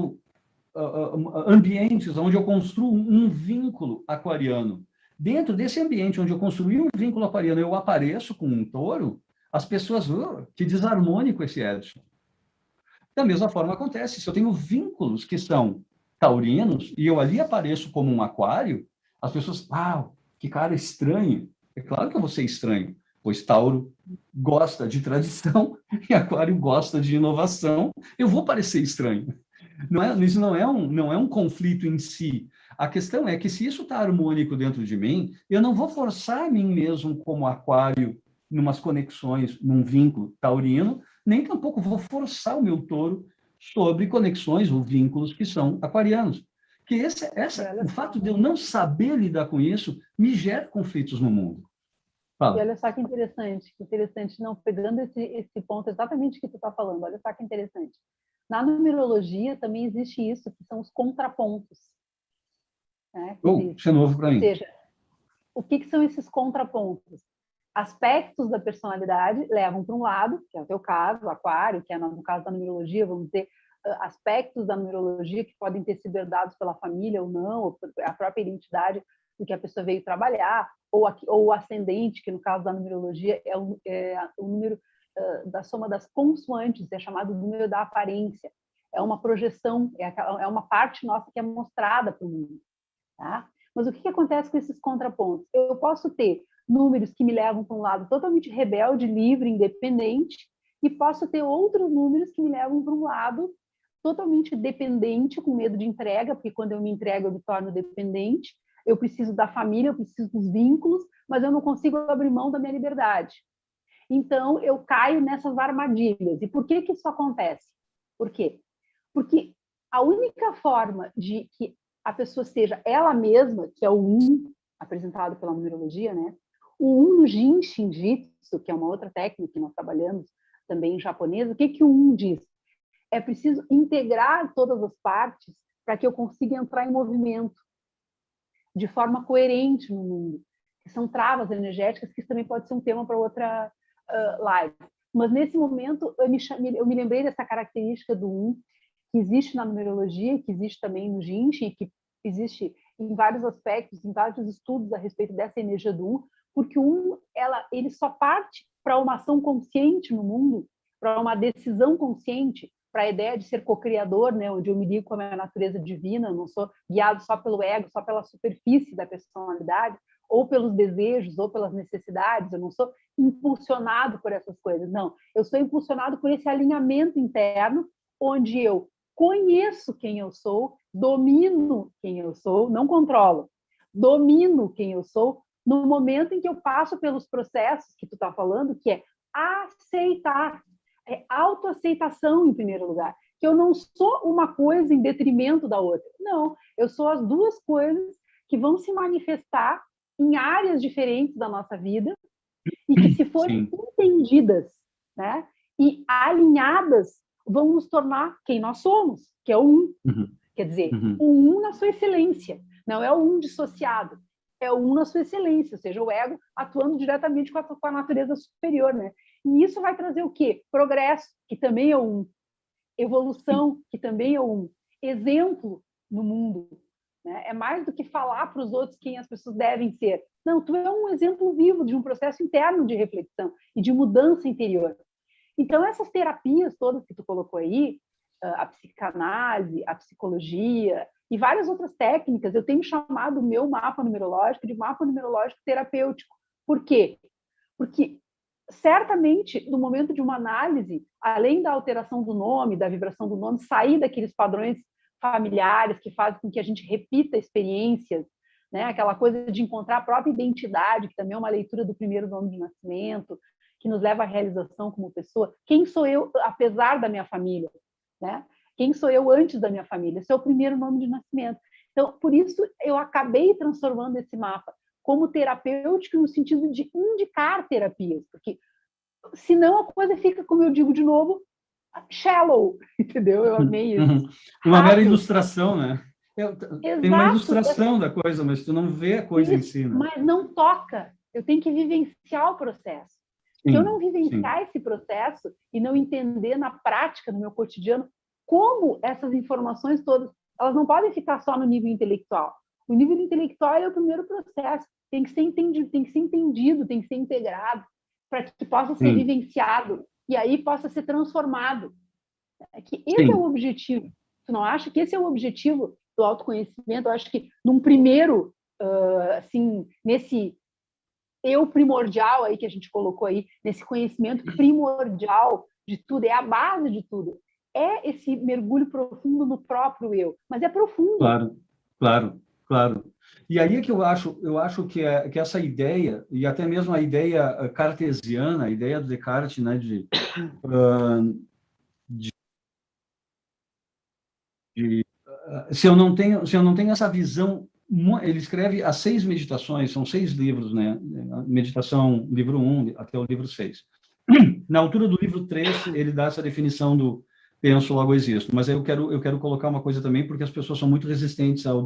ambientes onde eu construo um vínculo aquariano, dentro desse ambiente onde eu construí um vínculo aquariano, eu apareço com um touro, as pessoas, que desarmônico esse Edson. Da mesma forma acontece, se eu tenho vínculos que são taurinos e eu ali apareço como um aquário, as pessoas, que cara estranho. É claro que eu vou ser estranho, pois Tauro gosta de tradição e Aquário gosta de inovação. Eu vou parecer estranho. Isso não é um conflito em si. A questão é que se isso está harmônico dentro de mim, eu não vou forçar a mim mesmo como Aquário, numas conexões, num vínculo taurino, nem tampouco vou forçar o meu touro sobre conexões ou vínculos que são aquarianos. Que o fato de eu não saber lidar com isso me gera conflitos no mundo.
Fala. E olha só que interessante, não, pegando esse ponto exatamente que tu está falando, olha só que interessante. Na numerologia também existe isso, que são os contrapontos. Né?
Isso é novo para mim.
Ou seja, o que são esses contrapontos? Aspectos da personalidade levam para um lado, que é o teu caso, o aquário, que é no caso da numerologia, vamos dizer, aspectos da numerologia que podem ter sido herdados pela família ou não, ou a própria identidade do que a pessoa veio trabalhar, ou o ascendente, que no caso da numerologia é o número da soma das consoantes, é chamado número da aparência. É uma projeção, é uma parte nossa que é mostrada para o mundo. Tá? Mas o que acontece com esses contrapontos? Eu posso ter números que me levam para um lado totalmente rebelde, livre, independente, e posso ter outros números que me levam para um lado totalmente dependente, com medo de entrega, porque quando eu me entrego eu me torno dependente, eu preciso da família, eu preciso dos vínculos, mas eu não consigo abrir mão da minha liberdade. Então, eu caio nessas armadilhas. E por que isso acontece? Por quê? Porque a única forma de que a pessoa seja ela mesma, que é o um, apresentado pela numerologia, né? O um no Jin Shinjitsu, que é uma outra técnica que nós trabalhamos também em japonês, o que o um diz? É preciso integrar todas as partes para que eu consiga entrar em movimento de forma coerente no mundo. Que são travas energéticas, que isso também pode ser um tema para outra live. Mas nesse momento eu me lembrei dessa característica do um, que existe na numerologia, que existe também no Jinshi, que existe em vários aspectos, em vários estudos a respeito dessa energia do um, porque o um, ele só parte para uma ação consciente no mundo, para uma decisão consciente, para a ideia de ser co-criador, né, onde eu me ligo com a minha natureza divina, eu não sou guiado só pelo ego, só pela superfície da personalidade, ou pelos desejos, ou pelas necessidades, eu não sou impulsionado por essas coisas, não. Eu sou impulsionado por esse alinhamento interno, onde eu conheço quem eu sou, domino quem eu sou, não controlo, domino quem eu sou, no momento em que eu passo pelos processos que tu está falando, que é aceitar. É autoaceitação, em primeiro lugar. Que eu não sou uma coisa em detrimento da outra. Não, eu sou as duas coisas que vão se manifestar em áreas diferentes da nossa vida e que, se forem entendidas, né, e alinhadas, vão nos tornar quem nós somos, que é o um. Quer dizer, o um na sua excelência. Não é o um dissociado. É o um na sua excelência, ou seja, o ego atuando diretamente com a natureza superior, né? E isso vai trazer o quê? Progresso, que também é um. Evolução, que também é um. Exemplo no mundo. Né? É mais do que falar para os outros quem as pessoas devem ser. Não, tu é um exemplo vivo de um processo interno de reflexão e de mudança interior. Então, essas terapias todas que tu colocou aí, a psicanálise, a psicologia e várias outras técnicas, eu tenho chamado o meu mapa numerológico de mapa numerológico terapêutico. Por quê? Porque certamente, no momento de uma análise, além da alteração do nome, da vibração do nome, sair daqueles padrões familiares que fazem com que a gente repita experiências, né? Aquela coisa de encontrar a própria identidade, que também é uma leitura do primeiro nome de nascimento, que nos leva à realização como pessoa. Quem sou eu, apesar da minha família? Né? Quem sou eu antes da minha família? Esse é o primeiro nome de nascimento. Então, por isso, eu acabei transformando esse mapa como terapêutico no sentido de indicar terapias, porque senão a coisa fica, como eu digo de novo, shallow, entendeu? Eu amei isso.
Uma mera ilustração, né? Tem uma
Exato.
ilustração da coisa, mas tu não vê a coisa
Isso,
em si, né?
mas não toca. Eu tenho que vivenciar o processo. Se eu não vivenciar esse processo e não entender na prática, no meu cotidiano, como essas informações todas, elas não podem ficar só no nível intelectual. O nível intelectual é o primeiro processo, tem que ser entendido, tem que ser integrado, para que possa ser vivenciado e aí possa ser transformado. Que esse é o objetivo. Tu não acha que esse é o objetivo do autoconhecimento? Eu acho que num primeiro, assim, nesse eu primordial aí que a gente colocou aí, nesse conhecimento primordial de tudo, é a base de tudo. É esse mergulho profundo no próprio eu, mas é profundo.
Claro. E aí é que eu acho que essa ideia, e até mesmo a ideia cartesiana, a ideia do Descartes, né, se eu não tenho essa visão, ele escreve as 6 meditações, são 6 livros, né? Meditação, livro 1 até o livro 6. Na altura do livro 3, ele dá essa definição do penso, logo existo. Mas aí eu quero colocar uma coisa também, porque as pessoas são muito resistentes ao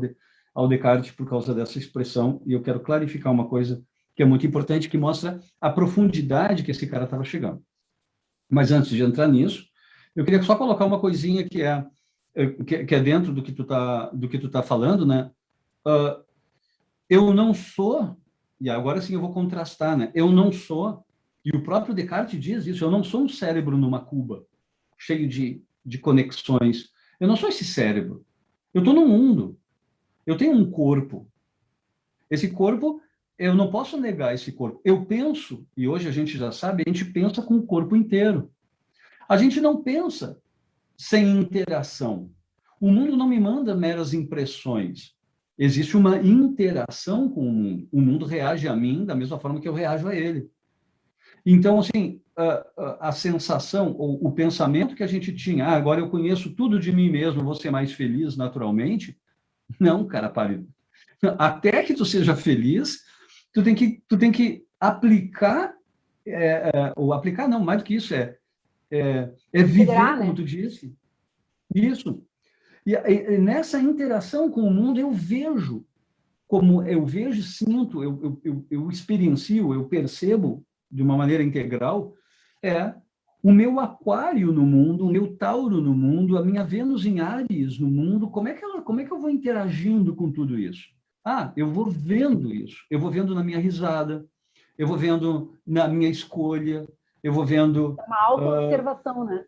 Descartes por causa dessa expressão, e eu quero clarificar uma coisa que é muito importante, que mostra a profundidade que esse cara estava chegando. Mas antes de entrar nisso, eu queria só colocar uma coisinha que é dentro do que tu tá falando, né? Eu não sou, e agora sim eu vou contrastar, né? Eu não sou, e o próprio Descartes diz isso, eu não sou um cérebro numa cuba, cheio de conexões. Eu não sou esse cérebro. Eu estou no mundo. Eu tenho um corpo. Esse corpo, eu não posso negar esse corpo. Eu penso, e hoje a gente já sabe, a gente pensa com o corpo inteiro. A gente não pensa sem interação. O mundo não me manda meras impressões. Existe uma interação com o mundo. O mundo reage a mim da mesma forma que eu reajo a ele. Então, assim, a sensação, ou o pensamento que a gente tinha, agora eu conheço tudo de mim mesmo, vou ser mais feliz naturalmente. Não, cara, pare. Até que tu seja feliz, tu tem que aplicar, ou aplicar não, mais do que isso, viver, como tu disse. Isso. E nessa interação com o mundo, eu vejo, sinto, eu experiencio, eu percebo de uma maneira integral, o meu aquário no mundo, o meu tauro no mundo, a minha Vênus em Áries no mundo, como é que eu vou interagindo com tudo isso? Eu vou vendo isso, eu vou vendo na minha risada, eu vou vendo na minha escolha, eu vou vendo...
É uma autoobservação, né?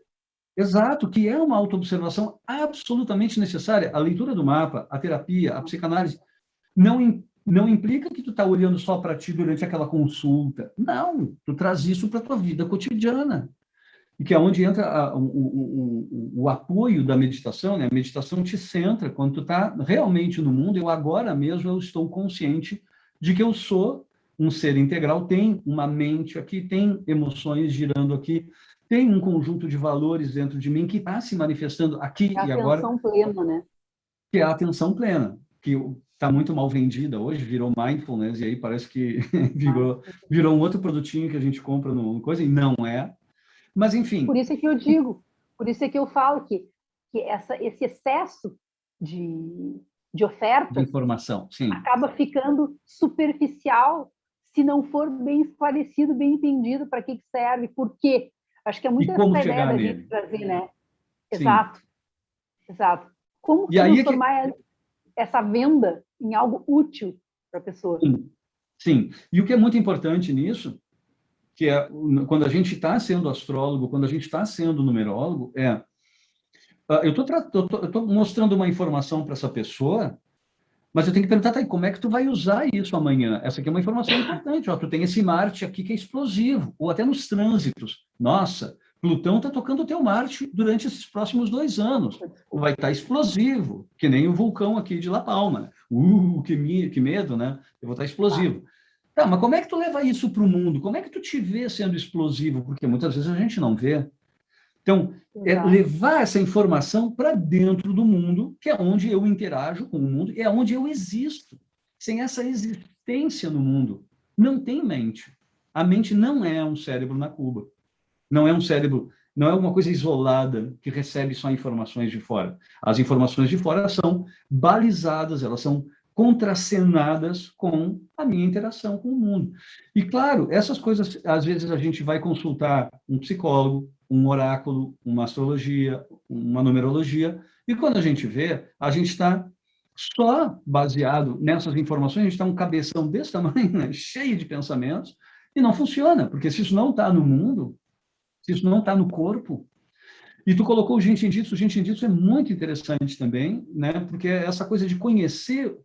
Exato, que é uma autoobservação absolutamente necessária. A leitura do mapa, a terapia, a psicanálise, não implica que tu está olhando só para ti durante aquela consulta. Não, tu traz isso para a tua vida cotidiana. E que é onde entra o apoio da meditação, né? A meditação te centra quando tu está realmente no mundo. Eu agora mesmo eu estou consciente de que eu sou um ser integral tem uma mente aqui, tem emoções girando aqui, tem um conjunto de valores dentro de mim que está se manifestando aqui
É a
e agora,
atenção plena, né?
que é a atenção plena, que está muito mal vendida hoje, virou mindfulness, e aí parece que virou um outro produtinho que a gente compra no coisa, e não é. Mas,
Por
enfim,
isso é que eu digo, por isso é que eu falo que esse excesso de
de
ofertas
informação, sim.
acaba ficando superficial se não for bem esclarecido, bem entendido para que serve, por quê. Acho que é
E
muito
como
essa ideia
chegar
da gente
nele?
trazer, né?
Sim.
Exato, exato. Como
E aí é que...
transformar essa venda em algo útil para a pessoa?
Sim, sim. E o que é muito importante nisso, que é quando a gente está sendo astrólogo, quando a gente está sendo numerólogo, eu estou mostrando uma informação para essa pessoa, mas eu tenho que perguntar, tá, como é que tu vai usar isso amanhã? Essa aqui é uma informação importante. Ó, tu tem esse Marte aqui que é explosivo, ou até nos trânsitos. Nossa, Plutão está tocando o teu Marte durante esses próximos 2 anos. Vai estar explosivo, que nem o vulcão aqui de La Palma. Que medo, né? Eu vou estar explosivo. Tá, mas como é que tu leva isso para o mundo? Como é que tu te vê sendo explosivo? Porque muitas vezes a gente não vê. Então, é
Exato.
levar essa informação para dentro do mundo, que é onde eu interajo com o mundo, e é onde eu existo. Sem essa existência no mundo, não tem mente. A mente não é um cérebro na cuba. Não é um cérebro, não é uma coisa isolada que recebe só informações de fora. As informações de fora são balizadas, elas são contracenadas com a minha interação com o mundo. E, claro, essas coisas, às vezes a gente vai consultar um psicólogo, um oráculo, uma astrologia, uma numerologia, e quando a gente está só baseado nessas informações, a gente está um cabeção desse tamanho, né, cheio de pensamentos, e não funciona, porque se isso não está no mundo, se isso não está no corpo. E tu colocou o Jinchinditsu é muito interessante também, né? Porque é essa coisa de conhecer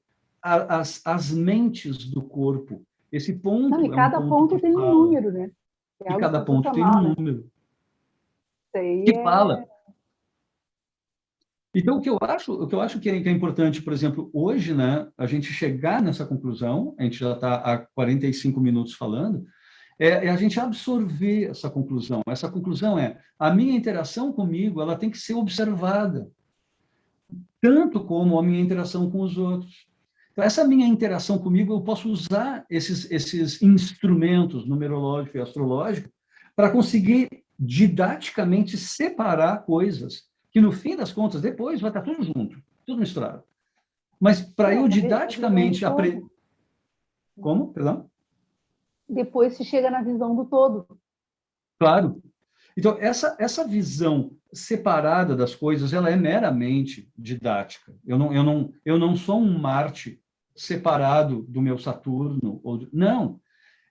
as mentes do corpo. Esse
Não, e
ponto é um
cada
ponto
ponto
que
tem um
fala,
número, né? É
e
algo
cada ponto tem um
sensacional, né?
número
Isso aí
que
é.
fala. Então, o que eu acho que é importante, por exemplo, hoje, né, a gente chegar nessa conclusão, a gente já está há 45 minutos falando, é a gente absorver essa conclusão. Essa conclusão é, a minha interação comigo, ela tem que ser observada, tanto como a minha interação com os outros. Então, essa minha interação comigo, eu posso usar esses instrumentos numerológicos e astrológicos para conseguir didaticamente separar coisas que, no fim das contas, depois vai estar tudo junto, tudo misturado. Mas para
É
eu
a visão do
didaticamente aprender...
todo.
Como? Perdão?
Depois se chega na visão do todo.
Claro. Então, essa visão separada das coisas, ela é meramente didática. Eu não sou um Marte separado do meu Saturno. Não.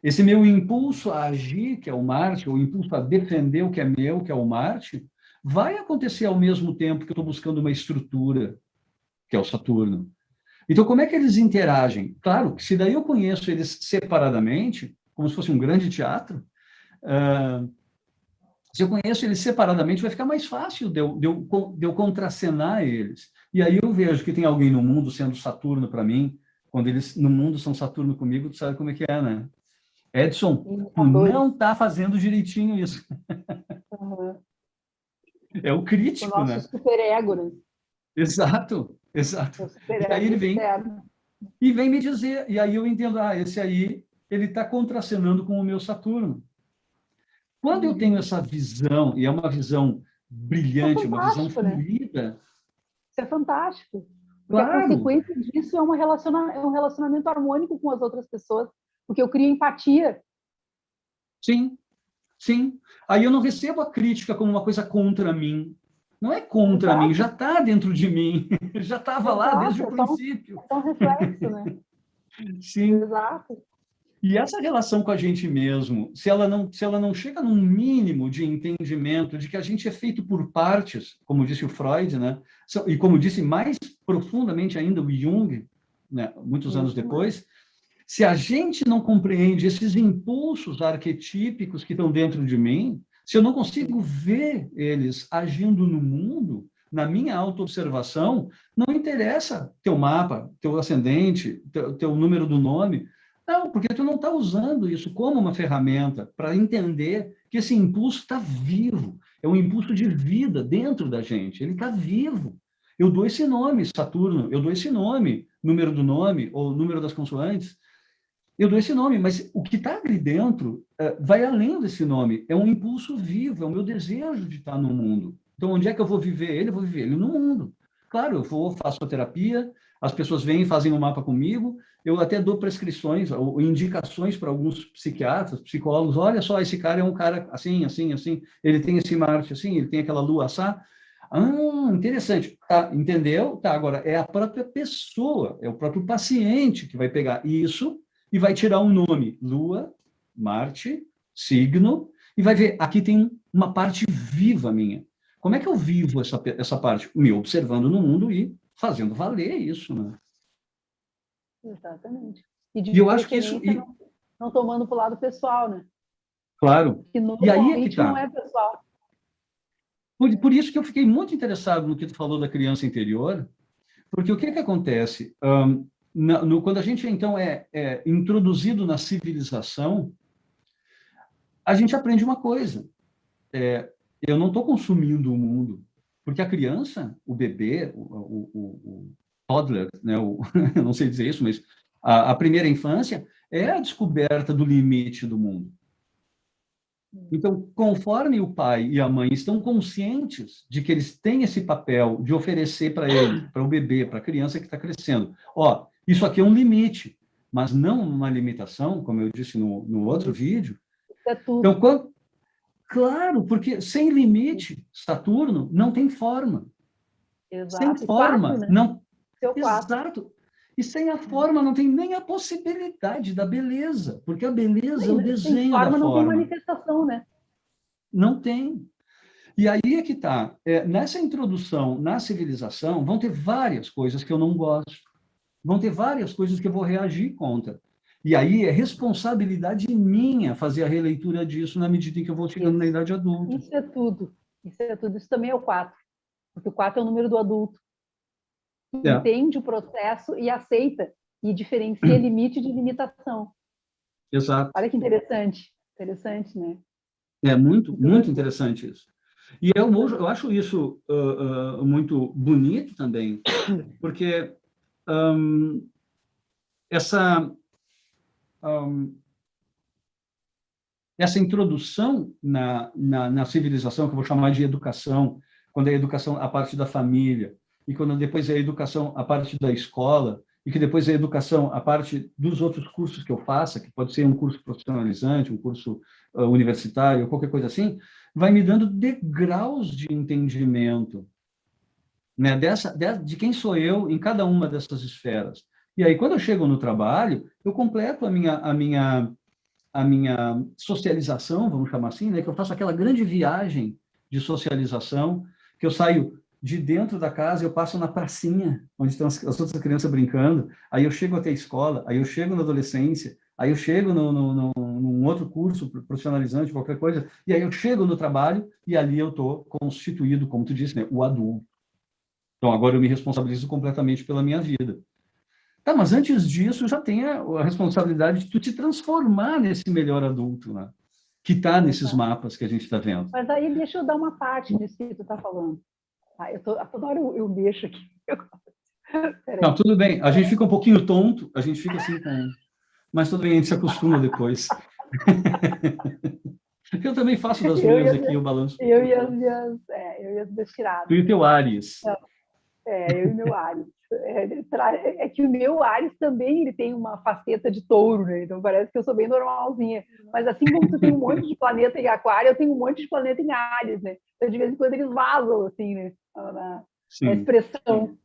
Esse meu impulso a agir, que é o Marte, ou o impulso a defender o que é meu, que é o Marte, vai acontecer ao mesmo tempo que eu estou buscando uma estrutura, que é o Saturno. Então, como é que eles interagem? Claro que se daí eu conheço eles separadamente, como se fosse um grande teatro, uh, se eu conheço eles separadamente, vai ficar mais fácil de eu contracenar eles. E aí eu vejo que tem alguém no mundo sendo Saturno para mim, quando eles no mundo são Saturno comigo, tu sabe como é que é, né? Edson, tu
Indicadores.
não está fazendo direitinho isso.
Uhum.
É o
O
crítico,
nosso
né?
superego, né?
Exato, exato.
O
E aí
superego
ele vem
externo.
e vem me dizer, e aí eu entendo, esse aí, ele está contracenando com o meu Saturno. Quando eu tenho
Uhum.
essa visão, e é uma visão
Isso é
brilhante, uma visão
fantástico, né?
fluida,
Isso é fantástico. Porque a
claro,
consequência disso é é um relacionamento harmônico com as outras pessoas, porque eu crio empatia.
sim, sim. Aí eu não recebo a crítica como uma coisa contra mim. Não é contra mim, já
Exato,
está dentro de mim, já estava lá desde
exato.
o princípio.
É só um reflexo, né?
Sim.
Exato.
E essa relação com a gente mesmo, se ela não chega num mínimo de entendimento de que a gente é feito por partes, como disse o Freud, né? E como disse mais profundamente ainda o Jung, né? Muitos anos
Isso mesmo.
depois, se a gente não compreende esses impulsos arquetípicos que estão dentro de mim, se eu não consigo ver eles agindo no mundo, na minha autoobservação, não interessa teu mapa, teu ascendente, teu número do nome, Não, porque tu não está usando isso como uma ferramenta para entender que esse impulso está vivo. É um impulso de vida dentro da gente. Ele está vivo. Eu dou esse nome, Saturno. Eu dou esse nome, número do nome, ou número das consoantes. Eu dou esse nome, mas o que está ali dentro vai além desse nome. É um impulso vivo, é o meu desejo de estar no mundo. Então, onde é que eu vou viver ele? Eu vou viver ele no mundo. Claro, eu vou, faço a terapia, as pessoas vêm e fazem um mapa comigo, eu até dou prescrições ou indicações para alguns psiquiatras, psicólogos. Olha só, esse cara é um cara assim, assim, assim, ele tem esse Marte assim, ele tem aquela Lua assim. Ah, interessante. Tá, entendeu? Tá, agora é a própria pessoa, é o próprio paciente que vai pegar isso e vai tirar um nome, Lua, Marte, signo, e vai ver, aqui tem uma parte viva minha. Como é que eu vivo essa parte? Me observando no mundo e fazendo valer isso, né?
Exatamente. E
E
de
eu acho que isso,
preferência não tomando para o lado pessoal, né?
claro,
Que
e aí é que
normalmente não
tá.
é pessoal.
Por isso que eu fiquei muito interessado no que tu falou da criança interior, porque o que que acontece? Quando a gente, então, é introduzido na civilização, a gente aprende uma coisa. Eu não estou consumindo o mundo, porque a criança, o bebê, o toddler, né, eu não sei dizer isso, mas a primeira infância é a descoberta do limite do mundo. Então, conforme o pai e a mãe estão conscientes de que eles têm esse papel de oferecer para ele, para o bebê, para a criança que está crescendo, ó, isso aqui é um limite, mas não uma limitação, como eu disse no outro vídeo.
Isso é tudo.
Então, claro, porque sem limite, Saturno não tem forma. Sem
Exato. E quatro,
forma,
né?
não.
Seu quatro.
Exato. E sem a forma não tem nem a possibilidade da beleza, porque a beleza é o
Sem
desenho da
forma não tem
forma.
manifestação, né?
Não tem. E aí é que está. Nessa introdução na civilização, vão ter várias coisas que eu não gosto. Vão ter várias coisas que eu vou reagir contra. E aí é responsabilidade minha fazer a releitura disso na medida em que eu vou chegando na
Isso.
idade adulta.
Isso é tudo. Isso é tudo. Isso também é o quatro. Porque o quatro é o número do adulto. Que
É,
entende o processo e aceita. E diferencia limite de limitação.
exato.
Olha que interessante. Interessante, né?
É muito,
Muito
muito
bacana.
interessante isso. E eu acho isso muito bonito também, porque essa, hum, essa introdução na civilização, que eu vou chamar de educação, quando é a educação a parte da família, e quando depois é a educação a parte da escola, e que depois é a educação a parte dos outros cursos que eu faça, que pode ser um curso profissionalizante, um curso universitário, qualquer coisa assim, vai me dando degraus de entendimento, né, de quem sou eu em cada uma dessas esferas. E aí, quando eu chego no trabalho, eu completo a minha socialização, vamos chamar assim, né? Que eu faço aquela grande viagem de socialização, que eu saio de dentro da casa, eu passo na pracinha, onde estão as outras crianças brincando, aí eu chego até a escola, aí eu chego na adolescência, aí eu chego num outro curso profissionalizante, qualquer coisa, e aí eu chego no trabalho, e ali eu estou constituído, como tu disse, né? O adulto. Então, agora eu me responsabilizo completamente pela minha vida. Tá, mas antes disso, já tem a responsabilidade de tu te transformar nesse melhor adulto, né? Que está nesses
Exato.
mapas que a gente está vendo.
Mas aí deixa eu dar uma parte disso que tu está falando. Toda hora eu mexo aqui.
Não,
Peraí.
tudo bem. A gente fica um pouquinho tonto, a gente fica assim com... Mas tudo bem, a gente se acostuma depois. Eu também faço das
Eu e
minhas
as,
aqui, o balanço.
eu e as minhas
Tu
tiradas.
e o teu Áries.
Eu e meu Ares. É que o meu Ares também ele tem uma faceta de touro, né? Então parece que eu sou bem normalzinha. Mas assim como tu tem um monte de planeta em aquário, eu tenho um monte de planeta em Ares, né? Então de vez em quando eles vazam, assim, né? Na
Sim,
expressão.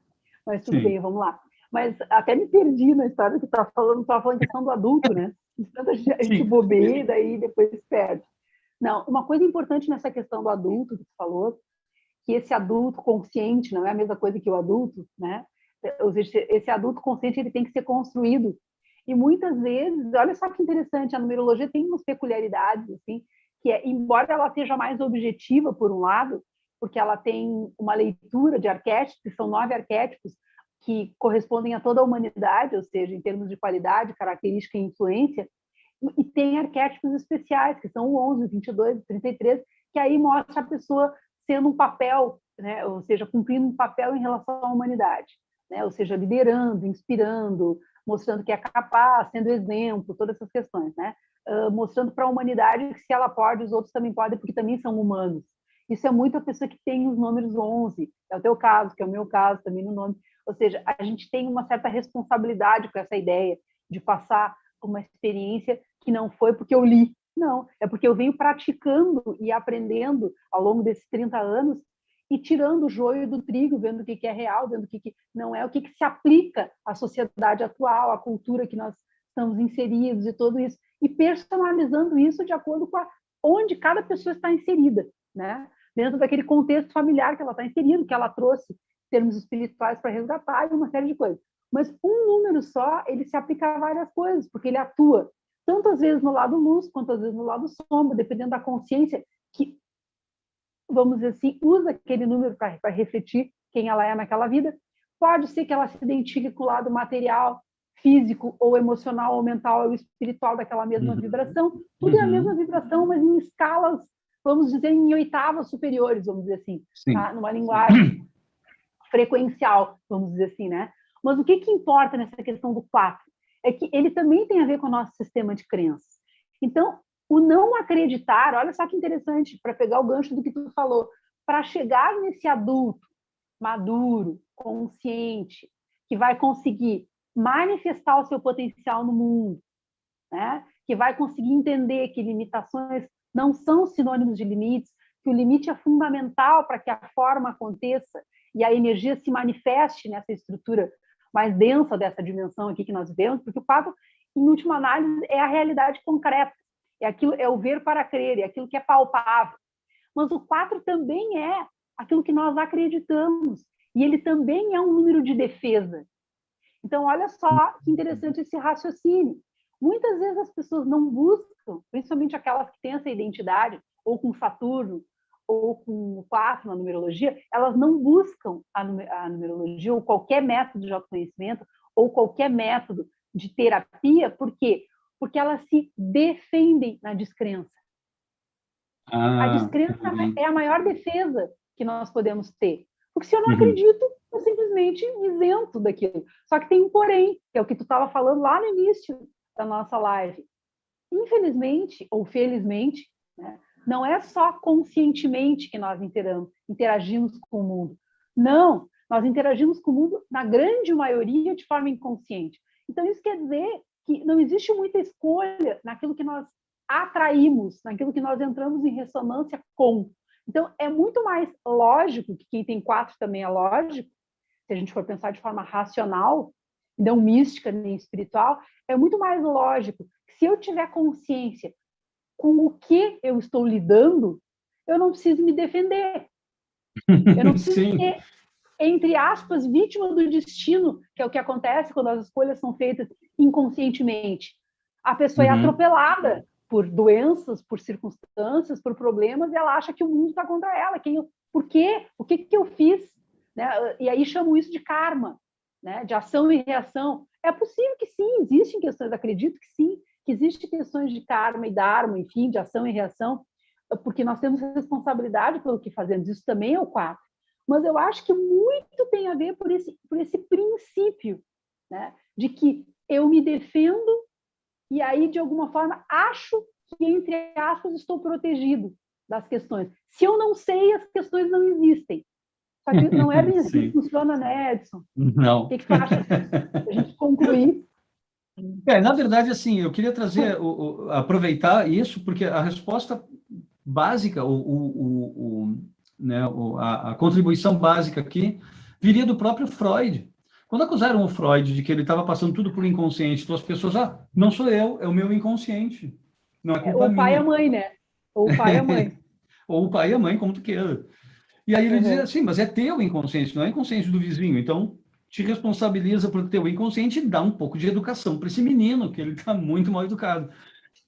Mas tudo
sim,
bem, vamos lá. Mas até me perdi na história que tu estava falando questão do adulto, né? Tanto a gente
sim.
bobeia e daí depois perde. Não, uma coisa importante nessa questão do adulto que tu falou, que esse adulto consciente não é a mesma coisa que o adulto, né? Ou seja, esse adulto consciente ele tem que ser construído. E muitas vezes, olha só que interessante, a numerologia tem umas peculiaridades, assim, que é, embora ela seja mais objetiva, por um lado, porque ela tem uma leitura de arquétipos, que são 9 arquétipos, que correspondem a toda a humanidade, ou seja, em termos de qualidade, característica e influência, e tem arquétipos especiais, que são o 11, o 22, o 33, que aí mostra a pessoa sendo um papel, né? Ou seja, cumprindo um papel em relação à humanidade, né? Ou seja, liderando, inspirando, mostrando que é capaz, sendo exemplo, todas essas questões, né? Mostrando para a humanidade que se ela pode, os outros também podem, porque também são humanos. Isso é muito a pessoa que tem os números 11, é o teu caso, que é o meu caso também no nome. Ou seja, a gente tem uma certa responsabilidade com essa ideia de passar uma experiência que não foi porque eu li, não, é porque eu venho praticando e aprendendo ao longo desses 30 anos e tirando o joio do trigo, vendo o que é real, vendo o que não é, o que se aplica à sociedade atual, à cultura que nós estamos inseridos e tudo isso, e personalizando isso de acordo com onde cada pessoa está inserida, né? Dentro daquele contexto familiar que ela está inserida, que ela trouxe termos espirituais para resgatar e uma série de coisas. Mas um número só, ele se aplica a várias coisas, porque ele atua tanto às vezes no lado luz, quanto às vezes no lado sombra, dependendo da consciência que, vamos dizer assim, usa aquele número para refletir quem ela é naquela vida. Pode ser que ela se identifique com o lado material, físico, ou emocional, ou mental, ou espiritual daquela mesma vibração. Tudo é a mesma vibração, mas em escalas, vamos dizer, em oitavas superiores, vamos dizer assim, tá? Numa linguagem frequencial, vamos dizer assim, né? Mas o que importa nessa questão do 4? É que ele também tem a ver com o nosso sistema de crenças. Então, o não acreditar, olha só que interessante, para pegar o gancho do que tu falou, para chegar nesse adulto maduro, consciente, que vai conseguir manifestar o seu potencial no mundo, né? Que vai conseguir entender que limitações não são sinônimos de limites, que o limite é fundamental para que a forma aconteça e a energia se manifeste nessa estrutura mais densa dessa dimensão aqui que nós vemos, porque o 4, em última análise, é a realidade concreta, é o ver para crer, é aquilo que é palpável. Mas o 4 também é aquilo que nós acreditamos, e ele também é um número de defesa. Então, olha só que interessante esse raciocínio. Muitas vezes as pessoas não buscam, principalmente aquelas que têm essa identidade, ou com Saturno, ou com o 4 na numerologia, elas não buscam a numerologia ou qualquer método de autoconhecimento ou qualquer método de terapia. Por quê? Porque elas se defendem na descrença. A descrença é a maior defesa que nós podemos ter. Porque se eu não acredito, eu simplesmente me isento daquilo. Só que tem um porém, que é o que tu estava falando lá no início da nossa live. Infelizmente, ou felizmente, né, não é só conscientemente que nós interagimos com o mundo. Não, nós interagimos com o mundo, na grande maioria, de forma inconsciente. Então, isso quer dizer que não existe muita escolha naquilo que nós atraímos, naquilo que nós entramos em ressonância com. Então, é muito mais lógico, que quem tem 4 também é lógico, se a gente for pensar de forma racional, não mística nem espiritual, é muito mais lógico que se eu tiver consciência com o que eu estou lidando, eu não preciso me defender. Eu não preciso ser, entre aspas, vítima do destino, que é o que acontece quando as escolhas são feitas inconscientemente. A pessoa é atropelada por doenças, por circunstâncias, por problemas, e ela acha que o mundo está contra ela. Por quê? O que eu fiz? Né? E aí chamam isso de karma, né? De ação e reação. É possível que sim, existem questões, acredito que sim, que existem questões de karma e dharma, enfim, de ação e reação, porque nós temos responsabilidade pelo que fazemos. Isso também é o 4. Mas eu acho que muito tem a ver por esse princípio, né? De que eu me defendo e aí, de alguma forma, acho que, entre aspas, estou protegido das questões. Se eu não sei, as questões não existem. Só que não é bem assim que funciona, né, Edson?
Não.
O que tu acha disso? A gente concluir.
Na verdade, assim, eu queria trazer, aproveitar isso, porque a resposta básica, né, a contribuição básica aqui, viria do próprio Freud. Quando acusaram o Freud de que ele estava passando tudo por inconsciente, então as pessoas, não sou eu, é o meu inconsciente, não é culpa minha.
Ou o pai e a mãe, né? Ou o pai e a mãe.
Ou o pai e a mãe, como tu queira. E aí ele dizia assim, mas é teu inconsciente, não é inconsciente do vizinho, então te responsabiliza por teu inconsciente e dá um pouco de educação para esse menino, que ele está muito mal educado.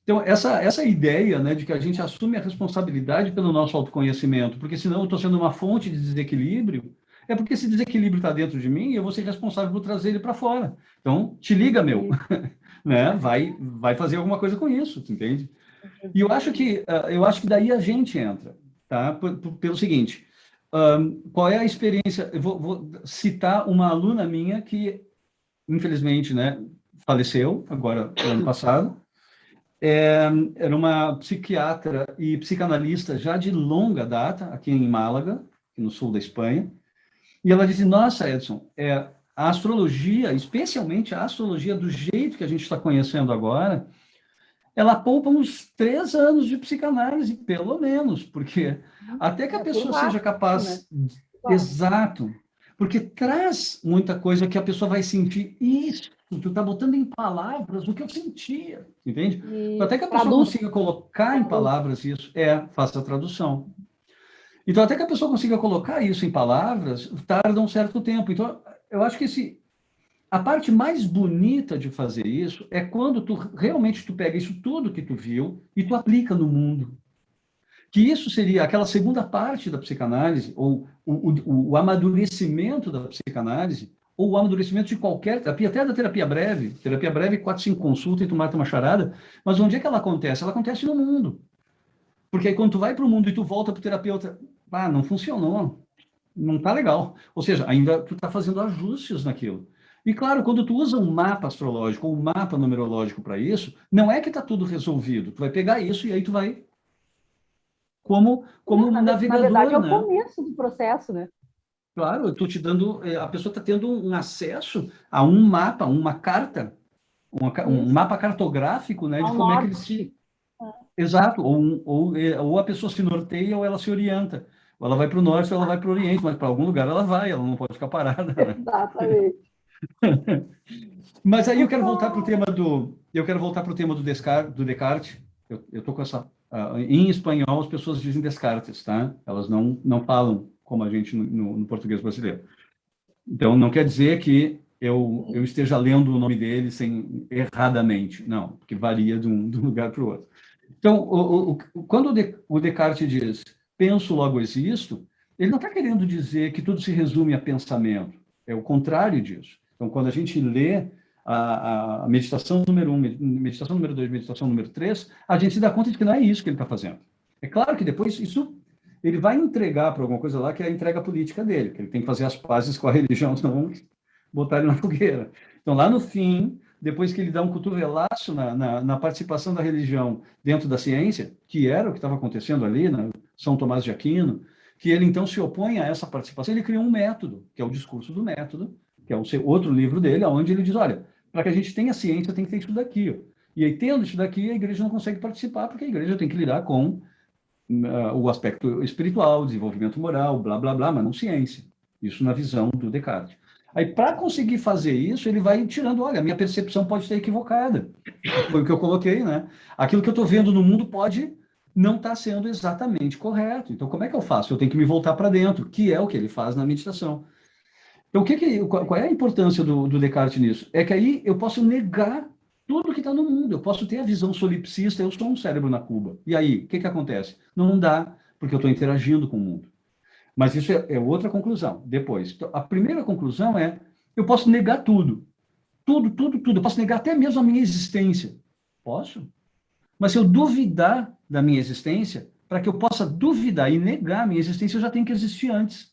Então, essa ideia, né, de que a gente assume a responsabilidade pelo nosso autoconhecimento, porque senão eu estou sendo uma fonte de desequilíbrio, É porque esse desequilíbrio está dentro de mim e eu vou ser responsável por trazer ele para fora. Então, te liga, meu, né? Vai fazer alguma coisa com isso, tu entende? E eu acho que daí a gente entra, tá? Pelo seguinte, qual é a experiência? Eu vou citar uma aluna minha que, infelizmente, né, faleceu agora, ano passado. Era uma psiquiatra e psicanalista já de longa data, aqui em Málaga, no sul da Espanha. E ela disse: Nossa, Edson, a astrologia, especialmente a astrologia do jeito que a gente está conhecendo agora, ela poupa uns 3 anos de psicanálise, pelo menos, porque até que a
Por
pessoa seja
baixo, né?
capaz.
Claro.
Exato. Porque traz muita coisa que a pessoa vai sentir. Isso, tu está botando em palavras o que eu sentia, entende? Então,
E
até que a pessoa
traduz,
consiga colocar em
traduz.
palavras isso, faça a tradução. Então, até que a pessoa consiga colocar isso em palavras, tarda um certo tempo. Então, eu acho que a parte mais bonita de fazer isso é quando tu realmente tu pega isso tudo que tu viu e tu aplica no mundo. Que isso seria aquela segunda parte da psicanálise, ou o amadurecimento da psicanálise, ou o amadurecimento de qualquer terapia, até da terapia breve. Terapia breve, 4, 5 consultas e tu mata uma charada. Mas onde é que ela acontece? Ela acontece no mundo. Porque aí quando tu vai para o mundo e tu volta para o terapeuta, não funcionou, não tá legal. Ou seja, ainda tu tá fazendo ajustes naquilo. E claro, quando tu usa um mapa astrológico ou um mapa numerológico para isso, não é que tá tudo resolvido. Tu vai pegar isso e aí tu vai como um
Na verdade, é
navegador,
o
né?
começo do processo, né?
Claro, eu tô te dando, a pessoa está tendo um acesso a um mapa, uma carta, um
Isso,
mapa cartográfico, né, de
ao
como é que ele se.
norte.
Exato, ou a pessoa se norteia ou ela se orienta. Ou ela vai para o norte ou ela vai para o oriente, mas para algum lugar ela vai, ela não pode ficar parada, né?
Exatamente.
Mas aí eu quero voltar para o tema do Descartes. Eu tô com essa, em espanhol as pessoas dizem Descartes, tá? Elas não falam como a gente no português brasileiro. Então não quer dizer que eu esteja lendo o nome dele erradamente, não, porque varia de um lugar para o outro. Então, quando o Descartes diz penso, logo existo, ele não está querendo dizer que tudo se resume a pensamento. É o contrário disso. Então, quando a gente lê a meditação número 1, meditação número 2, meditação número 3, a gente se dá conta de que não é isso que ele está fazendo. É claro que depois isso ele vai entregar para alguma coisa lá que é a entrega política dele, que ele tem que fazer as pazes com a religião, senão botar ele na fogueira. Então, lá no fim, depois que ele dá um cotovelaço na participação da religião dentro da ciência, que era o que estava acontecendo ali, na São Tomás de Aquino, que ele então se opõe a essa participação, ele criou um método, que é o discurso do método, que é o outro livro dele, onde ele diz, olha, para que a gente tenha ciência, tem que ter isso daqui. Ó. E aí, tendo isso daqui, a igreja não consegue participar, porque a igreja tem que lidar com o aspecto espiritual, desenvolvimento moral, blá, blá, blá, mas não ciência. Isso na visão do Descartes. Aí, para conseguir fazer isso, ele vai tirando, olha, a minha percepção pode estar equivocada. Foi o que eu coloquei, né? Aquilo que eu estou vendo no mundo pode não estar sendo exatamente correto. Então, como é que eu faço? Eu tenho que me voltar para dentro, que é o que ele faz na meditação. Então, qual é a importância do Descartes nisso? É que aí eu posso negar tudo que está no mundo. Eu posso ter a visão solipsista, eu sou um cérebro na cuba. E aí, o que acontece? Não dá, porque eu estou interagindo com o mundo. Mas isso é outra conclusão, depois. Então, a primeira conclusão é, eu posso negar tudo. Tudo, tudo, tudo. Eu posso negar até mesmo a minha existência. Posso? Mas se eu duvidar da minha existência, para que eu possa duvidar e negar a minha existência, eu já tenho que existir antes.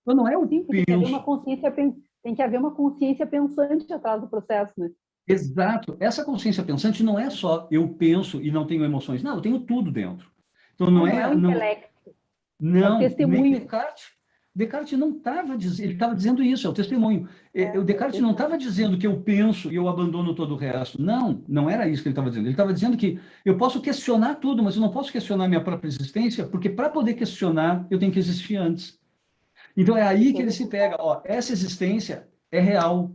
Então, não é o
Sim, porque
penso.
tem que haver uma consciência pensante atrás do processo, né?
Exato. Essa consciência pensante não é só eu penso e não tenho emoções. Não, eu tenho tudo dentro. Então, não
Não é o
é... Não,
intelecto, é o
não, nem
testemunho.
Descartes. Descartes não estava dizendo, ele estava dizendo isso, é o testemunho. O
É o
Descartes não estava
testemunho.
dizendo que eu penso e eu abandono todo o resto. Não, não era isso que ele estava dizendo. Ele estava dizendo que eu posso questionar tudo, mas eu não posso questionar minha própria existência, porque para poder questionar, eu tenho que existir antes. Então é aí que ele se pega, ó, essa existência é real.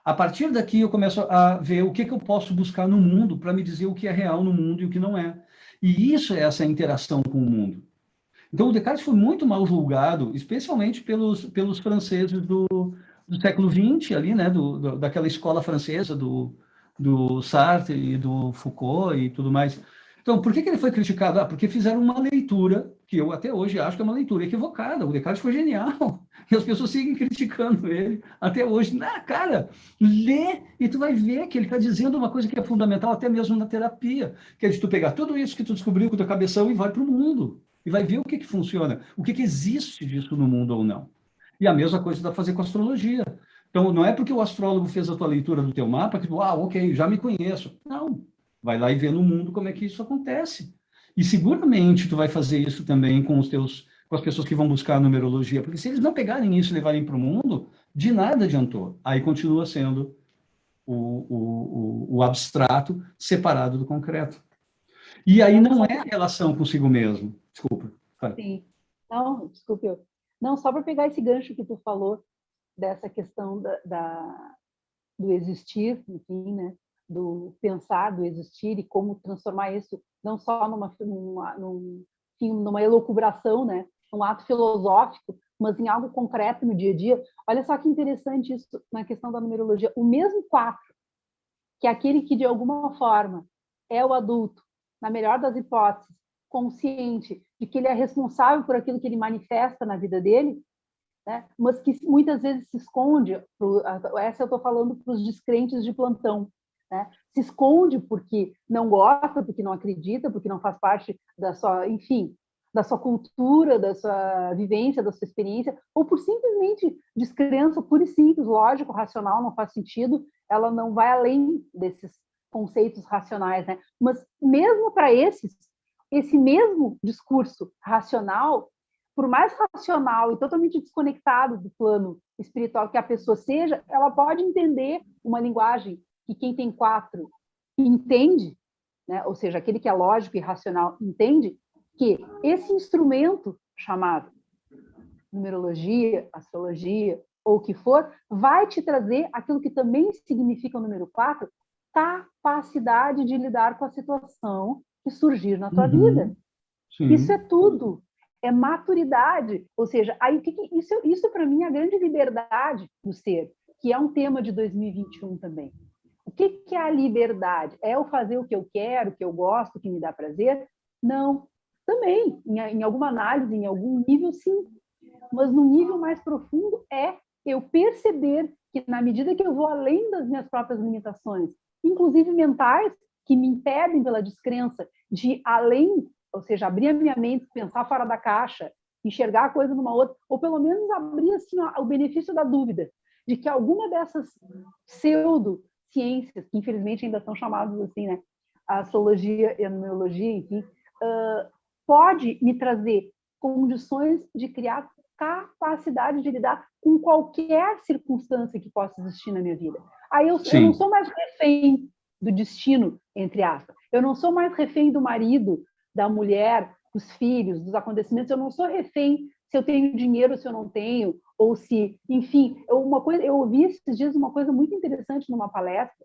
A partir daqui eu começo a ver o que eu posso buscar no mundo para me dizer o que é real no mundo e o que não é. E isso é essa interação com o mundo. Então, o Descartes foi muito mal julgado, especialmente pelos franceses do século XX, ali, né, daquela escola francesa, do Sartre e do Foucault e tudo mais. Então, por que ele foi criticado? Porque fizeram uma leitura, que eu até hoje acho que é uma leitura equivocada. O Descartes foi genial. E as pessoas seguem criticando ele até hoje. Cara, lê e tu vai ver que ele está dizendo uma coisa que é fundamental até mesmo na terapia, que é de tu pegar tudo isso que tu descobriu com o teu cabeção e vai para o mundo. E vai ver o que funciona, o que existe disso no mundo ou não. E a mesma coisa dá para fazer com a astrologia. Então, não é porque o astrólogo fez a tua leitura do teu mapa que tu, ok, já me conheço. Não. Vai lá e vê no mundo como é que isso acontece. E seguramente tu vai fazer isso também com com as pessoas que vão buscar a numerologia, porque se eles não pegarem isso e levarem para o mundo, de nada adiantou. Aí continua sendo o abstrato separado do concreto. E aí não é a relação consigo mesmo. Desculpa. Vai.
Sim. Não, desculpe. Não, só para pegar esse gancho que tu falou, dessa questão do existir, enfim, né? Do pensar, do existir e como transformar isso não só numa elucubração, né? Um ato filosófico, mas em algo concreto no dia a dia. Olha só que interessante isso na questão da numerologia. O mesmo 4, que é aquele que de alguma forma é o adulto, na melhor das hipóteses, consciente de que ele é responsável por aquilo que ele manifesta na vida dele, né? Mas que muitas vezes se esconde, essa eu estou falando para os descrentes de plantão, né? Se esconde porque não gosta, porque não acredita, porque não faz parte da sua, enfim, da sua cultura, da sua vivência, da sua experiência, ou por simplesmente descrença pura e simples, lógico, racional, não faz sentido, ela não vai além desses conceitos racionais, né? Mas mesmo para esse mesmo discurso racional, por mais racional e totalmente desconectado do plano espiritual que a pessoa seja, ela pode entender uma linguagem que quem tem 4 entende, né? Ou seja, aquele que é lógico e racional entende que esse instrumento chamado numerologia, astrologia, ou o que for, vai te trazer aquilo que também significa o número 4, capacidade de lidar com a situação que surgir na tua vida.
Sim.
Isso é tudo. É maturidade, ou seja, aí, isso para mim é a grande liberdade do ser, que é um tema de 2021 também. O que é a liberdade? É eu fazer o que eu quero, o que eu gosto, o que me dá prazer? Não. Também, em alguma análise, em algum nível, sim. Mas no nível mais profundo é eu perceber que, na medida que eu vou além das minhas próprias limitações, inclusive mentais, que me impedem pela descrença de ir além, ou seja, abrir a minha mente, pensar fora da caixa, enxergar a coisa numa outra, ou pelo menos abrir assim, o benefício da dúvida, de que alguma dessas pseudociências, que infelizmente ainda são chamadas assim, né, a astrologia e a numerologia, enfim, pode me trazer condições de criar capacidade de lidar com qualquer circunstância que possa existir na minha vida. Aí eu não sou mais refém do destino, entre aspas. Eu não sou mais refém do marido, da mulher, dos filhos, dos acontecimentos. Eu não sou refém se eu tenho dinheiro, se eu não tenho, ou se, enfim, eu ouvi esses dias uma coisa muito interessante numa palestra.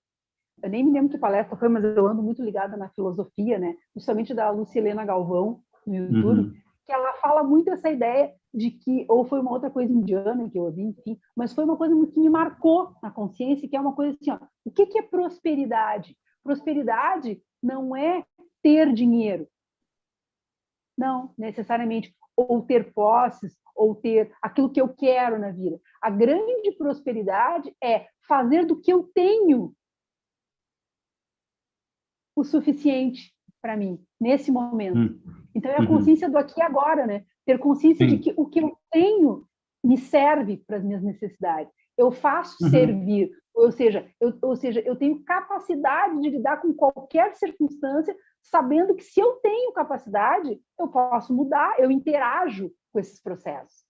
Eu nem me lembro que palestra foi, mas eu ando muito ligada na filosofia, né? Justamente da Lucilena Galvão no YouTube, que ela fala muito essa ideia de que, ou foi uma outra coisa indiana que eu ouvi, enfim, mas foi uma coisa que me marcou na consciência, que é uma coisa assim, ó, o que é prosperidade? Prosperidade não é ter dinheiro, não, necessariamente, ou ter posses, ou ter aquilo que eu quero na vida. A grande prosperidade é fazer do que eu tenho o suficiente para mim, nesse momento. Então, é a consciência do aqui e agora, né? Ter consciência de que o que eu tenho me serve para as minhas necessidades. Eu faço servir, ou seja, eu tenho capacidade de lidar com qualquer circunstância, sabendo que se eu tenho capacidade, eu posso mudar, eu interajo com esses processos.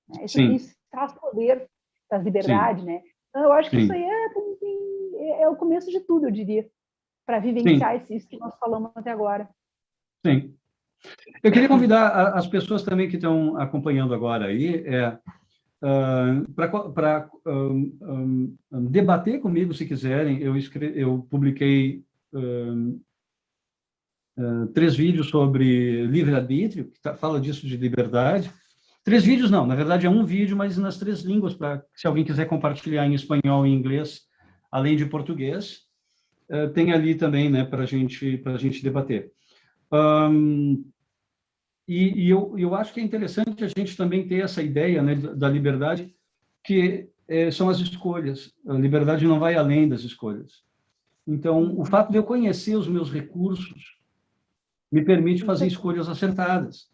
Né? Isso traz poder, traz liberdade, né? Então, eu acho que isso aí é o começo de tudo, eu diria, para vivenciar isso que nós falamos até agora.
Sim. Eu queria convidar as pessoas também que estão acompanhando agora aí para debater comigo, se quiserem. Eu publiquei 3 vídeos sobre livre-arbítrio, que fala disso de liberdade. 3 vídeos não, na verdade é um vídeo, mas nas 3 línguas, para se alguém quiser compartilhar em espanhol e inglês, além de português, tem ali também, né, para a gente debater. Eu acho que é interessante a gente também ter essa ideia, né, da liberdade, que são as escolhas. A liberdade não vai além das escolhas. Então, o fato de eu conhecer os meus recursos me permite fazer escolhas acertadas.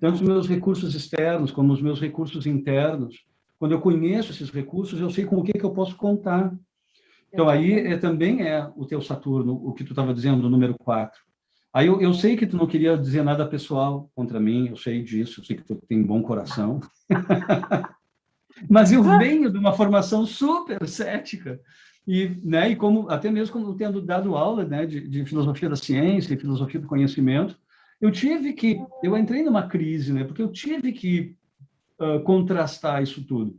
Tanto os meus recursos externos como os meus recursos internos. Quando eu conheço esses recursos, eu sei com o que eu posso contar. Então, aí também é o teu Saturno, o que tu estava dizendo, o número 4. Aí eu sei que tu não queria dizer nada pessoal contra mim, eu sei disso, eu sei que tu tem bom coração. Mas eu venho de uma formação super cética. E como, até mesmo como tendo dado aula, né, de filosofia da ciência e filosofia do conhecimento, eu entrei numa crise, né, porque eu tive que contrastar isso tudo.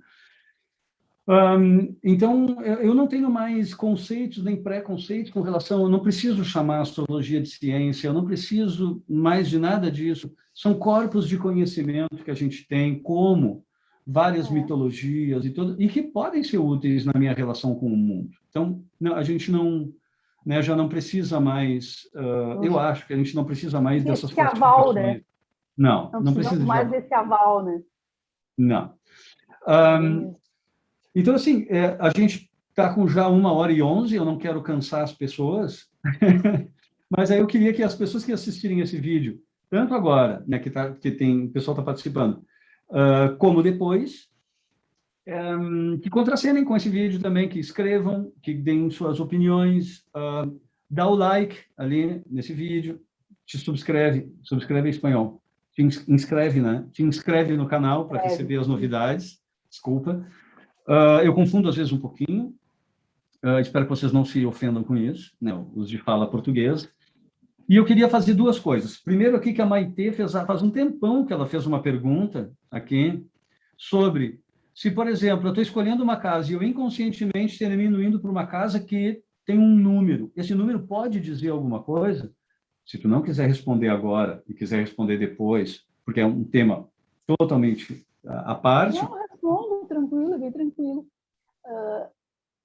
Então, eu não tenho mais conceitos nem preconceitos com relação, eu não preciso chamar a astrologia de ciência, eu não preciso mais de nada disso. São corpos de conhecimento que a gente tem, como várias mitologias e que podem ser úteis na minha relação com o mundo. Então, a gente não, né, já não precisa mais, eu acho que a gente não precisa mais dessas
esse aval, né?
classificações. Não
precisamos
precisa de
mais
aval.
desse aval, né?
Não. Então, assim, a gente está com já 1h11, eu não quero cansar as pessoas, mas aí eu queria que as pessoas que assistirem esse vídeo, tanto agora, né, o pessoal está participando, como depois, que contracenem com esse vídeo também, que escrevam, que deem suas opiniões, dá o like ali nesse vídeo, te subscreve em espanhol, te inscreve, né? Te inscreve no canal para receber as novidades, desculpa. Eu confundo às vezes um pouquinho, espero que vocês não se ofendam com isso, né, os de fala portuguesa. E eu queria fazer duas coisas. Primeiro aqui que a Maitê faz um tempão que ela fez uma pergunta aqui sobre se, por exemplo, eu estou escolhendo uma casa e eu inconscientemente termino indo para uma casa que tem um número. Esse número pode dizer alguma coisa? Se tu não quiser responder agora e quiser responder depois, porque é um tema totalmente à parte.
Não, respondo, tranquilo, bem tranquilo.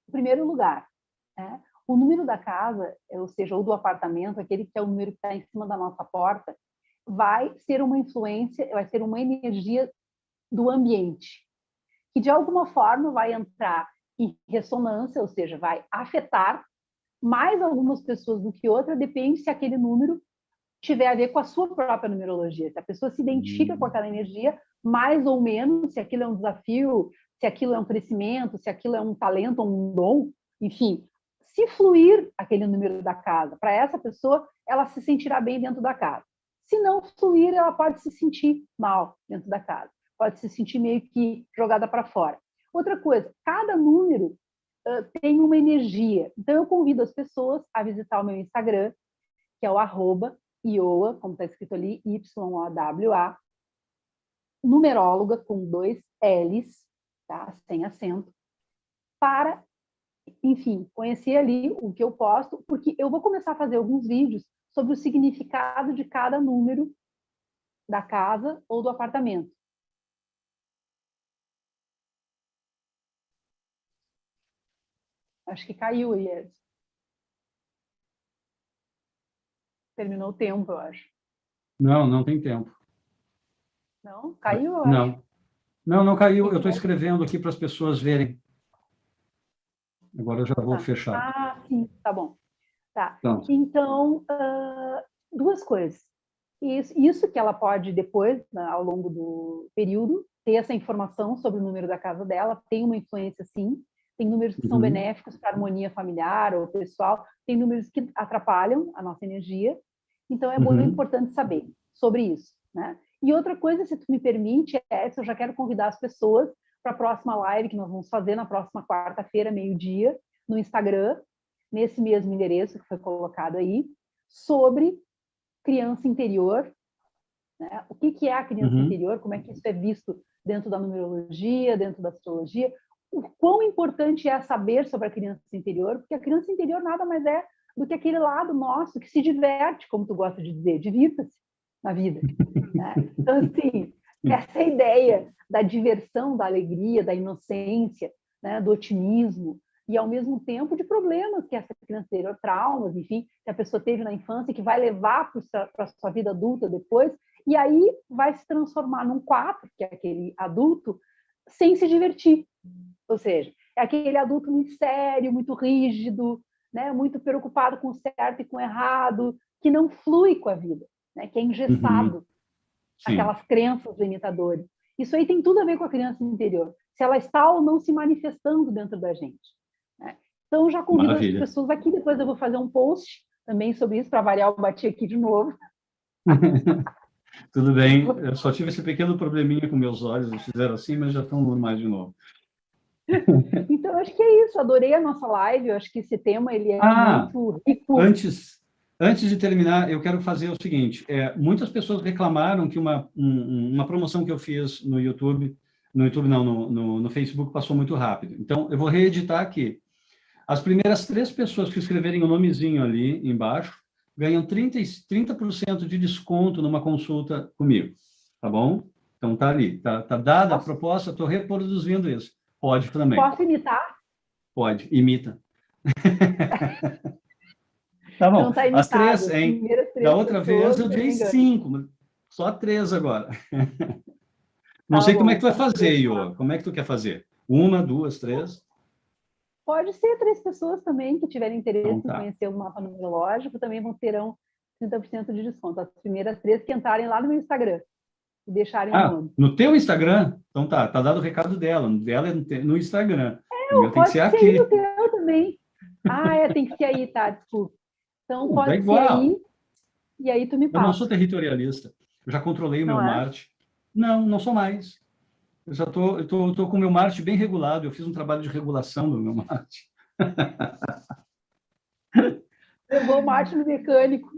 Em primeiro lugar, né, o número da casa, ou seja, ou do apartamento, aquele que é o número que está em cima da nossa porta, vai ser uma influência, vai ser uma energia do ambiente, que de alguma forma vai entrar em ressonância, ou seja, vai afetar mais algumas pessoas do que outras, depende se aquele número tiver a ver com a sua própria numerologia. Se a pessoa se identifica com aquela energia, mais ou menos, se aquilo é um desafio, se aquilo é um crescimento, se aquilo é um talento, um dom, enfim, se fluir aquele número da casa, para essa pessoa, ela se sentirá bem dentro da casa. Se não fluir, ela pode se sentir mal dentro da casa, pode se sentir meio que jogada para fora. Outra coisa, cada número tem uma energia. Então, eu convido as pessoas a visitar o meu Instagram, que é o @iowa, como está escrito ali, YOWA, numeróloga com 2 L's, tá? Sem acento, para, enfim, conhecer ali o que eu posto, porque eu vou começar a fazer alguns vídeos sobre o significado de cada número da casa ou do apartamento. Acho que caiu aí, Ed. Terminou o tempo, eu acho.
Não tem tempo.
Não? Caiu, eu
Não.
acho.
Não caiu. Eu estou escrevendo aqui para as pessoas verem. Agora eu já vou fechar.
Ah, sim, tá bom. Tá.
Pronto.
Então, duas coisas. Isso que ela pode, depois, né, ao longo do período, ter essa informação sobre o número da casa dela, tem uma influência, sim. Tem números que são benéficos para a harmonia familiar ou pessoal, tem números que atrapalham a nossa energia. Então, é muito importante saber sobre isso, né? E outra coisa, se tu me permite, eu já quero convidar as pessoas para a próxima live que nós vamos fazer na próxima quarta-feira, meio-dia, no Instagram, nesse mesmo endereço que foi colocado aí, sobre criança interior, né? O que é a criança interior, como é que isso é visto dentro da numerologia, dentro da astrologia, o quão importante é saber sobre a criança interior, porque a criança interior nada mais é do que aquele lado nosso que se diverte, como tu gosta de dizer, divirta-se na vida. Né? Então, assim, essa ideia da diversão, da alegria, da inocência, né? Do otimismo, e, ao mesmo tempo, de problemas que essa criança teve, traumas, enfim, que a pessoa teve na infância, que vai levar para a sua vida adulta depois, e aí vai se transformar num 4, que é aquele adulto, sem se divertir. Ou seja, é aquele adulto muito sério, muito rígido, né, muito preocupado com o certo e com o errado, que não flui com a vida, né, que é engessado, aquelas crenças limitadoras. Isso aí tem tudo a ver com a criança interior, se ela está ou não se manifestando dentro da gente. Né? Então, já convido as pessoas aqui, depois eu vou fazer um post também sobre isso, para variar, eu bati aqui de novo.
Tudo bem, eu só tive esse pequeno probleminha com meus olhos, eles fizeram assim, mas já estão normais de novo.
Então, acho que é isso, adorei a nossa live, eu acho que esse tema ele é muito rico.
Antes de terminar, eu quero fazer o seguinte, muitas pessoas reclamaram que uma promoção que eu fiz no YouTube não, no Facebook passou muito rápido. Então, eu vou reeditar aqui. As primeiras 3 pessoas que escreverem o nomezinho ali embaixo ganham 30% de desconto numa consulta comigo, tá bom? Então, tá ali, tá dada a proposta, estou reproduzindo isso. Pode também.
Posso imitar?
Pode, imita. Tá bom, então, tá as 3, hein? Da outra vez eu dei 5, só 3 agora. Não sei como é que tu vai fazer, Iô. Como é que tu quer fazer? 1, 2, 3?
Pode ser 3 pessoas também que tiverem interesse em conhecer o mapa numerológico, também terão 30% de desconto. As primeiras 3 que entrarem lá no meu Instagram e deixarem o nome.
No teu Instagram? Então tá dado o recado dela. O dela é no Instagram. O meu tem que ser aqui.
Pode ser no teu também. Tem que ser aí, tá? Desculpa. Então, pode ser aí, e aí tu me passa.
Eu não sou territorialista. Eu já controlei o meu Marte. Não sou mais. Eu já tô com o meu Marte bem regulado. Eu fiz um trabalho de regulação do meu Marte.
Levou o Marte no mecânico.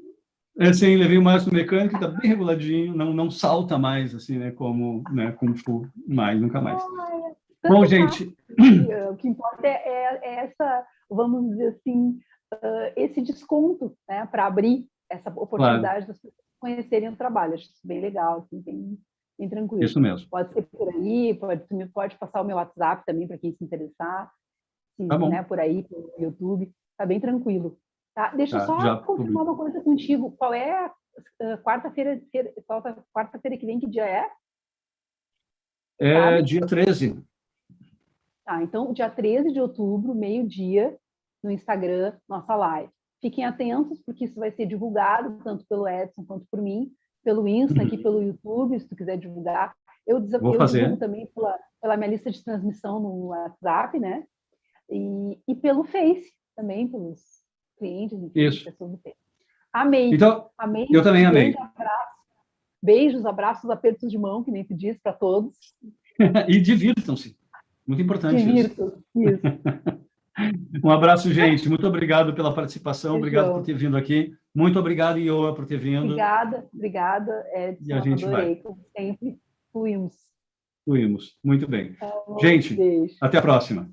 Sim, levei o Marte no mecânico, está bem reguladinho, não salta mais, assim, né, como Kung Fu, nunca mais. Bom, gente...
O que importa é essa, vamos dizer assim, esse desconto, né, para abrir essa oportunidade das pessoas conhecerem o trabalho. Acho isso bem legal, assim, bem tranquilo.
Isso mesmo.
Pode ser por aí, pode passar o meu WhatsApp também para quem se interessar, né, por aí, pelo YouTube, tá bem tranquilo. Tá? Deixa eu só confirmar uma coisa contigo. Qual é a quarta-feira que vem? Que dia é?
É dia 13.
Então, dia 13 de outubro, meio-dia, no Instagram, nossa live. Fiquem atentos, porque isso vai ser divulgado, tanto pelo Edson quanto por mim, pelo Insta, aqui pelo YouTube, se tu quiser divulgar. Eu divulgo também pela minha lista de transmissão no WhatsApp, né? E pelo Face, também, pelos clientes, enfim, pessoas do Face. Amei.
Então, amei. Eu também amei.
Beijos, abraços, apertos de mão, que nem tu diz, para todos.
E divirtam-se. Muito importante
isso.
Um abraço, gente. Muito obrigado pela participação. Obrigado por ter vindo aqui. Muito obrigado, Ioa, por ter vindo.
Obrigada, Edson.
E a gente
adorei, como sempre. Fluímos.
Muito bem. Gente, até a próxima.